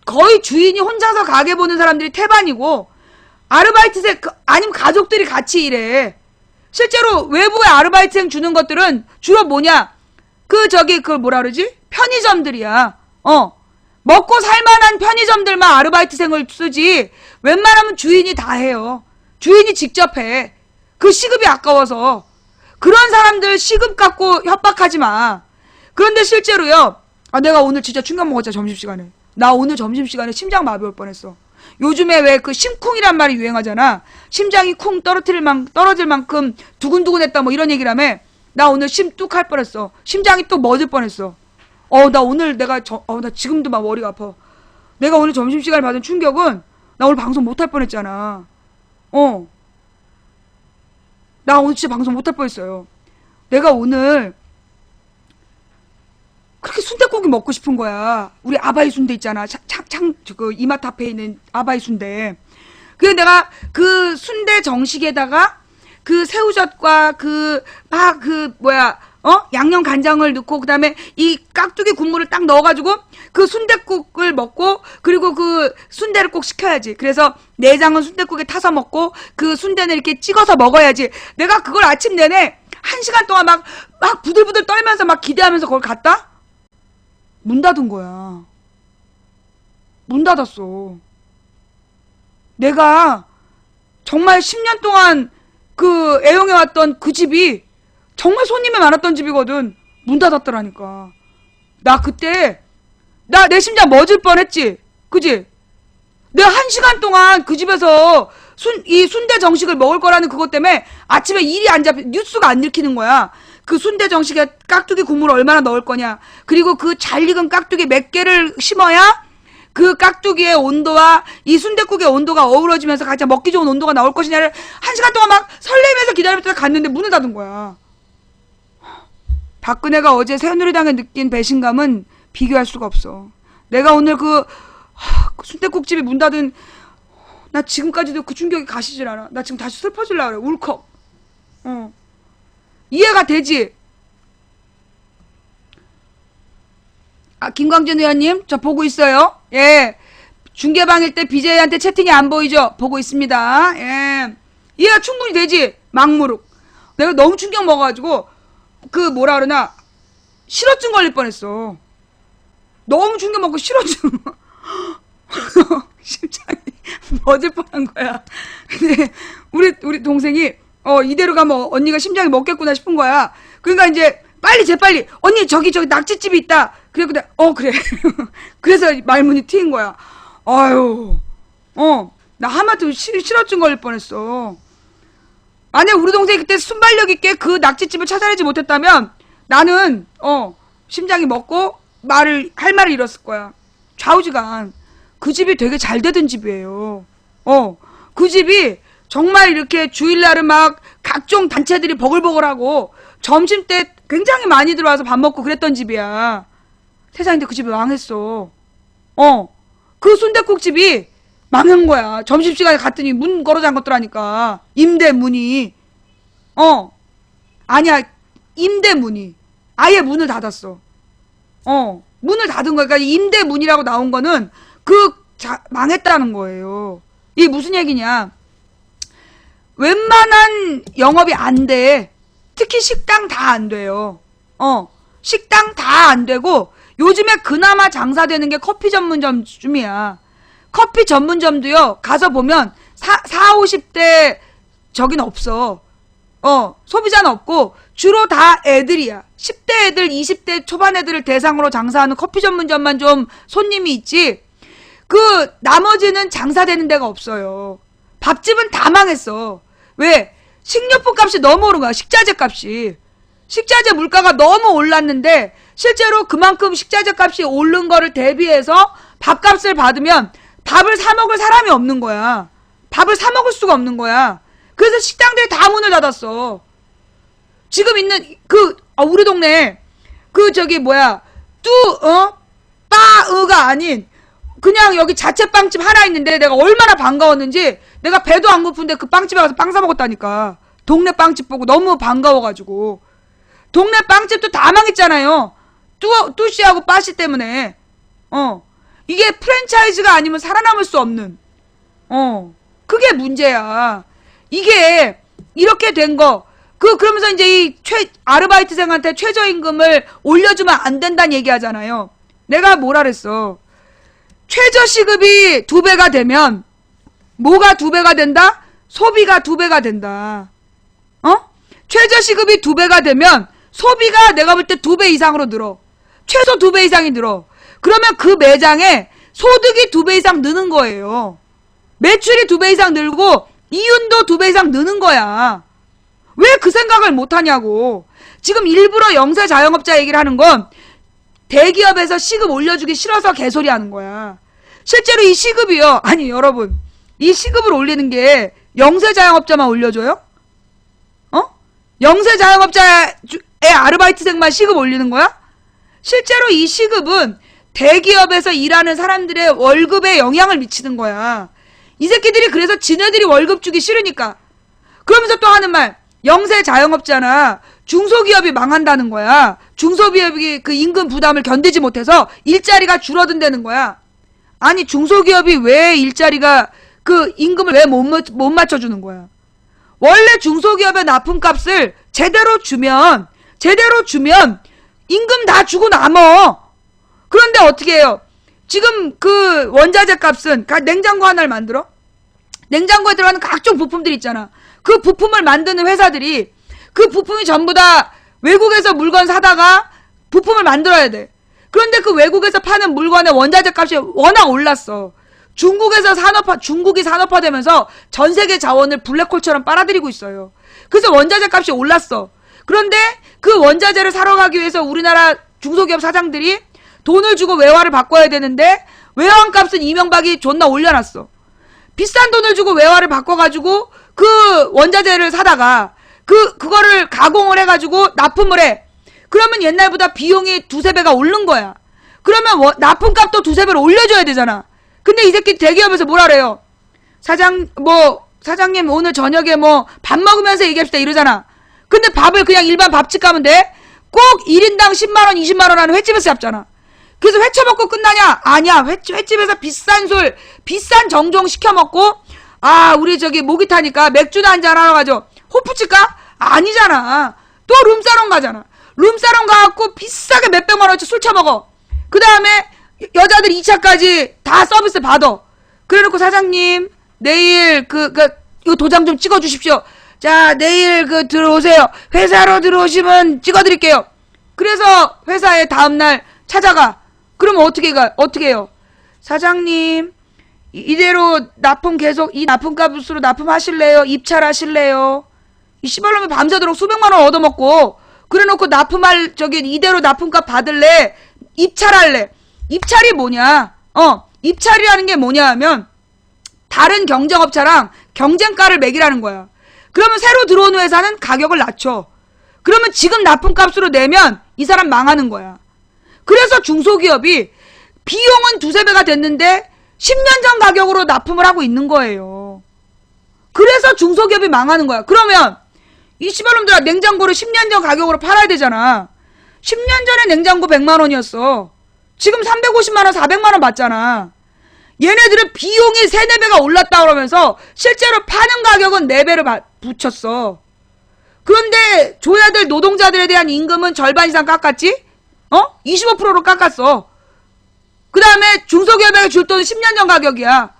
거의 주인이 혼자서 가게 보는 사람들이 태반이고, 아르바이트생 아니면 가족들이 같이 일해. 실제로 외부에 아르바이트생 주는 것들은 주로 뭐냐? 뭐라 그러지? 편의점들이야. 먹고 살만한 편의점들만 아르바이트생을 쓰지, 웬만하면 주인이 다 해요. 주인이 직접 해. 그 시급이 아까워서. 그런 사람들 시급 갖고 협박하지 마. 그런데 실제로요, 내가 오늘 진짜 충격 먹었잖아, 점심시간에. 나 오늘 점심시간에 심장마비 올 뻔했어. 요즘에 왜 그 심쿵이란 말이 유행하잖아. 심장이 쿵 떨어질 만큼 두근두근했다 뭐 이런 얘기라며. 나 오늘 심 뚝 할 뻔했어. 심장이 또 멎을 뻔했어. 나 오늘 나 지금도 막 머리가 아파. 내가 오늘 점심시간에 받은 충격은, 나 오늘 방송 못할 뻔했잖아. 나 오늘 진짜 방송 못할 뻔했어요. 내가 오늘 그렇게 순댓국이 먹고 싶은 거야. 우리 아바이 순대 있잖아. 이마트 앞에 있는 아바이 순대. 그래서 내가 그 순대 정식에다가 그 새우젓과 양념 간장을 넣고, 그 다음에 이 깍두기 국물을 딱 넣어가지고 그 순댓국을 먹고, 그리고 그 순대를 꼭 시켜야지. 그래서 내장은 순댓국에 타서 먹고, 그 순대는 이렇게 찍어서 먹어야지. 내가 그걸 아침 내내 1시간 동안 막 부들부들 떨면서 막 기대하면서 그걸 갔다? 문 닫은 거야. 문 닫았어. 내가 정말 10년 동안 애용해왔던 그 집이 정말 손님이 많았던 집이거든. 문 닫았더라니까. 나 그때 내 심장 멎을 뻔했지. 그지? 내가 1시간 동안 그 집에서 이 순대 정식을 먹을 거라는 그것 때문에 아침에 일이 안 잡혀, 뉴스가 안 읽히는 거야. 그 순대 정식에 깍두기 국물을 얼마나 넣을 거냐, 그리고 그 잘 익은 깍두기 몇 개를 심어야 그 깍두기의 온도와 이 순댓국의 온도가 어우러지면서 가장 먹기 좋은 온도가 나올 것이냐를 1시간 동안 막 설레면서 기다리면서 갔는데 문을 닫은 거야. 박근혜가 어제 새누리당에 느낀 배신감은 비교할 수가 없어. 내가 오늘 그 순댓국집이 문 닫은, 나 지금까지도 그 충격이 가시질 않아. 나 지금 다시 슬퍼지려고 그래. 울컥. 이해가 되지? 김광준 의원님, 저 보고 있어요. 예. 중계방일 때 BJ한테 채팅이 안 보이죠? 보고 있습니다. 예. 이해가 충분히 되지? 막무룩. 내가 너무 충격 먹어가지고, 실어증 걸릴 뻔했어. 너무 충격 먹고 실어증. 심장이 멎을 뻔한 거야. 근데, 우리 동생이, 이대로 가면 언니가 심장이 먹겠구나 싶은 거야. 그러니까 이제, 재빨리, 언니, 저기 낙지집이 있다. 그래. 그래. 그래서 말문이 트인 거야. 아유, 나 하마터면 실어증 걸릴 뻔했어. 만약 우리 동생이 그때 순발력 있게 그 낙지집을 찾아내지 못했다면, 나는, 심장이 먹고, 할 말을 잃었을 거야. 좌우지간. 그 집이 되게 잘 되던 집이에요. 그 집이 정말 이렇게 주일날은 막 각종 단체들이 버글버글하고, 점심 때 굉장히 많이 들어와서 밥 먹고 그랬던 집이야. 세상인데 그 집이 망했어. 그 순댓국집이 망한 거야. 점심시간에 갔더니 문 걸어 잠궜더라니까. 임대 문이. 아니야. 임대 문이. 아예 문을 닫았어. 문을 닫은 거야. 그러니까 임대 문이라고 나온 거는 망했다는 거예요. 이게 무슨 얘기냐. 웬만한 영업이 안 돼. 특히 식당 다 안 돼요. 식당 다 안 되고, 요즘에 그나마 장사되는 게 커피 전문점쯤이야. 커피 전문점도요, 가서 보면 40, 50대 저긴 없어. 소비자는 없고, 주로 다 애들이야. 10대 애들, 20대 초반 애들을 대상으로 장사하는 커피 전문점만 좀 손님이 있지, 나머지는 장사되는 데가 없어요. 밥집은 다 망했어. 왜? 식료품 값이 너무 오른 거야. 식자재 값이. 식자재 물가가 너무 올랐는데, 실제로 그만큼 식자재 값이 오른 거를 대비해서 밥값을 받으면 밥을 사 먹을 사람이 없는 거야. 밥을 사 먹을 수가 없는 거야. 그래서 식당들이 다 문을 닫았어. 지금 있는 우리 동네 저기 뭐야 빠으가 아닌 그냥 여기 자체 빵집 하나 있는데 내가 얼마나 반가웠는지 내가 배도 안 고픈데 그 빵집에 가서 빵 사 먹었다니까. 동네 빵집 보고 너무 반가워가지고. 동네 빵집도 다 망했잖아요. 뚜씨하고 빠씨 때문에. 이게 프랜차이즈가 아니면 살아남을 수 없는. 그게 문제야. 이게 이렇게 된 거. 그러면서 이제 이 아르바이트생한테 최저임금을 올려주면 안 된다는 얘기 하잖아요. 내가 뭐라 그랬어. 최저시급이 2배가 되면 뭐가 2배가 된다? 소비가 2배가 된다. 최저시급이 2배가 되면 소비가 내가 볼 때 2배 이상으로 늘어. 최소 2배 이상이 늘어. 그러면 그 매장에 소득이 2배 이상 느는 거예요. 매출이 2배 이상 늘고 이윤도 2배 이상 느는 거야. 왜 그 생각을 못하냐고. 지금 일부러 영세 자영업자 얘기를 하는 건 대기업에서 시급 올려주기 싫어서 개소리 하는 거야. 실제로 이 시급이요. 아니 여러분, 이 시급을 올리는 게 영세 자영업자만 올려줘요? 영세 자영업자의 아르바이트생만 시급 올리는 거야? 실제로 이 시급은 대기업에서 일하는 사람들의 월급에 영향을 미치는 거야. 이 새끼들이 그래서 지네들이 월급 주기 싫으니까. 그러면서 또 하는 말, 영세 자영업자나 중소기업이 망한다는 거야. 중소기업이 그 임금 부담을 견디지 못해서 일자리가 줄어든다는 거야. 아니 중소기업이 왜 일자리가 그 임금을 왜 못 맞춰주는 거야. 원래 중소기업의 납품값을 제대로 주면 임금 다 주고 남어. 그런데 어떻게 해요? 지금 그 원자재 값은 냉장고 하나를 만들어? 냉장고에 들어가는 각종 부품들 있잖아. 그 부품을 만드는 회사들이 그 부품이 전부 다 외국에서 물건 사다가 부품을 만들어야 돼. 그런데 그 외국에서 파는 물건의 원자재 값이 워낙 올랐어. 중국이 산업화되면서 전 세계 자원을 블랙홀처럼 빨아들이고 있어요. 그래서 원자재 값이 올랐어. 그런데 그 원자재를 사러 가기 위해서 우리나라 중소기업 사장들이 돈을 주고 외화를 바꿔야 되는데 외환 값은 이명박이 존나 올려놨어. 비싼 돈을 주고 외화를 바꿔가지고 그 원자재를 사다가 그거를 가공을 해가지고 납품을 해. 그러면 옛날보다 비용이 2~3배가 오른 거야. 그러면 납품값도 2~3배로 올려줘야 되잖아. 근데 이 새끼 대기업에서 뭐라 그래요? 사장님 오늘 저녁에 밥 먹으면서 얘기합시다 이러잖아. 근데 밥을 그냥 일반 밥집 가면 돼? 꼭 1인당 10만원, 20만원 하는 횟집에서 잡잖아. 그래서 회 처먹고 끝나냐? 아니야. 횟집에서 비싼 술, 비싼 정종 시켜먹고, 우리 저기 목이 타니까 맥주나 한잔 하러 가죠. 호프집 가? 아니잖아. 또 룸사롱 가잖아. 룸사롱 가갖고 비싸게 몇백만원어치 술 처먹어. 그 다음에 여자들 2차까지 다 서비스 받아. 그래놓고 사장님 내일 이거 도장 좀 찍어주십시오. 자 내일 들어오세요. 회사로 들어오시면 찍어드릴게요. 그래서 회사에 다음날 찾아가. 그러면 어떻게 해요? 사장님 이대로 납품 계속 이 납품값으로 납품하실래요? 입찰하실래요? 이 씨발놈이 밤새도록 수백만원 얻어먹고 그래놓고 이대로 납품값 받을래? 입찰할래? 입찰이 뭐냐? 입찰이라는 게 뭐냐 하면 다른 경쟁업체랑 경쟁가를 매기라는 거야. 그러면 새로 들어온 회사는 가격을 낮춰. 그러면 지금 납품값으로 내면 이 사람 망하는 거야. 그래서 중소기업이 비용은 2~3배가 됐는데 10년 전 가격으로 납품을 하고 있는 거예요. 그래서 중소기업이 망하는 거야. 그러면 이 씨발놈들아 냉장고를 10년 전 가격으로 팔아야 되잖아. 10년 전에 냉장고 100만원이었어. 지금 350만원, 400만원 받잖아. 얘네들은 비용이 3~4배가 올랐다 그러면서 실제로 파는 가격은 4배를 붙였어. 그런데 줘야 될 노동자들에 대한 임금은 절반 이상 깎았지? 25%로 깎았어. 그 다음에 중소기업에게 줄 돈은 10년 전 가격이야.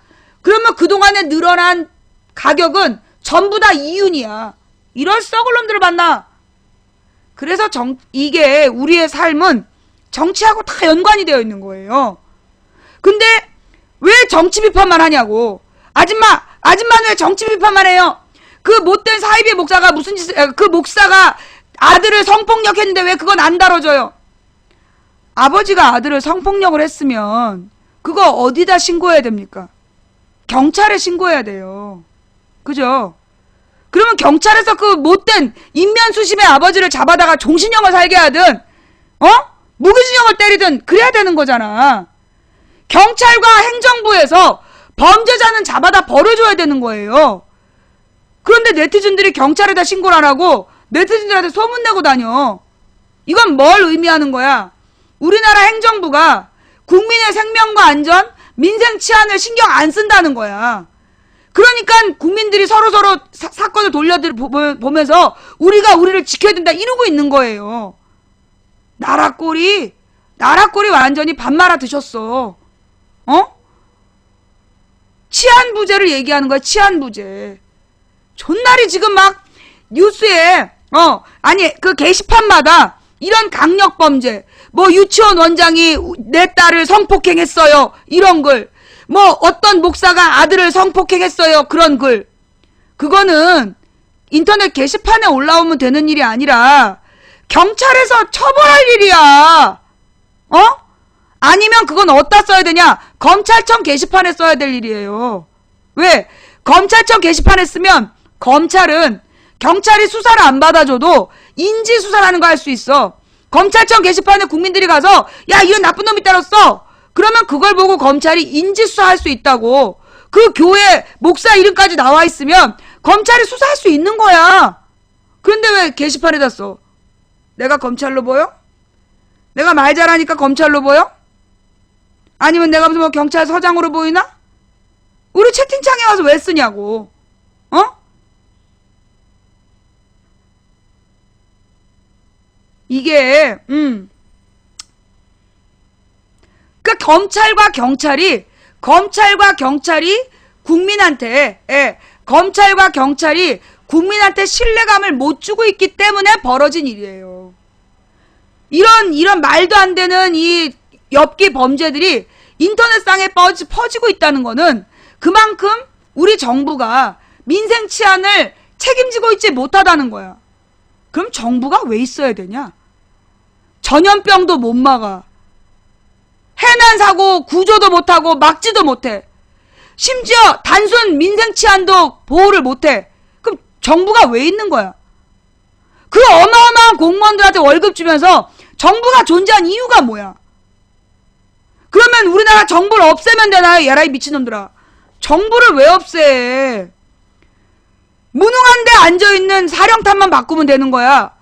그러면 그동안에 늘어난 가격은 전부 다 이윤이야. 이런 썩을 놈들을 만나. 그래서 이게 우리의 삶은 정치하고 다 연관이 되어 있는 거예요. 근데 왜 정치 비판만 하냐고. 아줌마는 왜 정치 비판만 해요? 그 못된 사이비 목사가 그 목사가 아들을 성폭력 했는데 왜 그건 안 다뤄져요? 아버지가 아들을 성폭력을 했으면 그거 어디다 신고해야 됩니까? 경찰에 신고해야 돼요. 그죠? 그러면 경찰에서 그 못된 인면수심의 아버지를 잡아다가 종신형을 살게 하든 무기징역을 때리든 그래야 되는 거잖아. 경찰과 행정부에서 범죄자는 잡아다 벌어줘야 되는 거예요. 그런데 네티즌들이 경찰에다 신고를 안 하고 네티즌들한테 소문내고 다녀. 이건 뭘 의미하는 거야? 우리나라 행정부가 국민의 생명과 안전, 민생 치안을 신경 안 쓴다는 거야. 그러니까 국민들이 서로서로 사건을 보면서 우리가 우리를 지켜야 된다 이러고 있는 거예요. 나라 꼴이 완전히 밥 말아 드셨어. 치안부재를 얘기하는 거야, 치안부재. 존나리 지금 막 뉴스에 그 게시판마다 이런 강력범죄, 뭐 유치원 원장이 내 딸을 성폭행했어요 이런 글, 뭐 어떤 목사가 아들을 성폭행했어요 그런 글. 그거는 인터넷 게시판에 올라오면 되는 일이 아니라 경찰에서 처벌할 일이야. 아니면 그건 어디다 써야 되냐? 검찰청 게시판에 써야 될 일이에요. 왜? 검찰청 게시판에 쓰면 경찰이 수사를 안 받아줘도 인지 수사라는 거 할 수 있어. 검찰청 게시판에 국민들이 가서 야 이런 나쁜 놈이 때렸어. 그러면 그걸 보고 검찰이 인지 수사할 수 있다고. 그 교회 목사 이름까지 나와 있으면 검찰이 수사할 수 있는 거야. 그런데 왜 게시판에다 써? 내가 검찰로 보여? 내가 말 잘하니까 검찰로 보여? 아니면 내가 무슨 뭐 경찰서장으로 보이나? 우리 채팅창에 와서 왜 쓰냐고. 이게 그 검찰과 경찰이 검찰과 경찰이 국민한테 신뢰감을 못 주고 있기 때문에 벌어진 일이에요. 이런 말도 안 되는 이 엽기 범죄들이 인터넷상에 퍼지고 있다는 거는 그만큼 우리 정부가 민생 치안을 책임지고 있지 못하다는 거야. 그럼 정부가 왜 있어야 되냐? 전염병도 못 막아. 해난 사고 구조도 못하고 막지도 못해. 심지어 단순 민생 치안도 보호를 못해. 그럼 정부가 왜 있는 거야? 그 어마어마한 공무원들한테 월급 주면서 정부가 존재한 이유가 뭐야? 그러면 우리나라 정부를 없애면 되나요? 야라이 미친놈들아. 정부를 왜 없애? 무능한 데 앉아있는 사령탑만 바꾸면 되는 거야.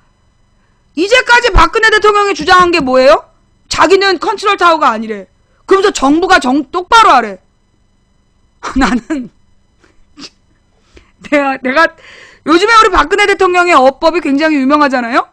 이제까지 박근혜 대통령이 주장한 게 뭐예요? 자기는 컨트롤 타워가 아니래. 그러면서 정부가 똑바로 하래. 나는 내가 요즘에 우리 박근혜 대통령의 어법이 굉장히 유명하잖아요?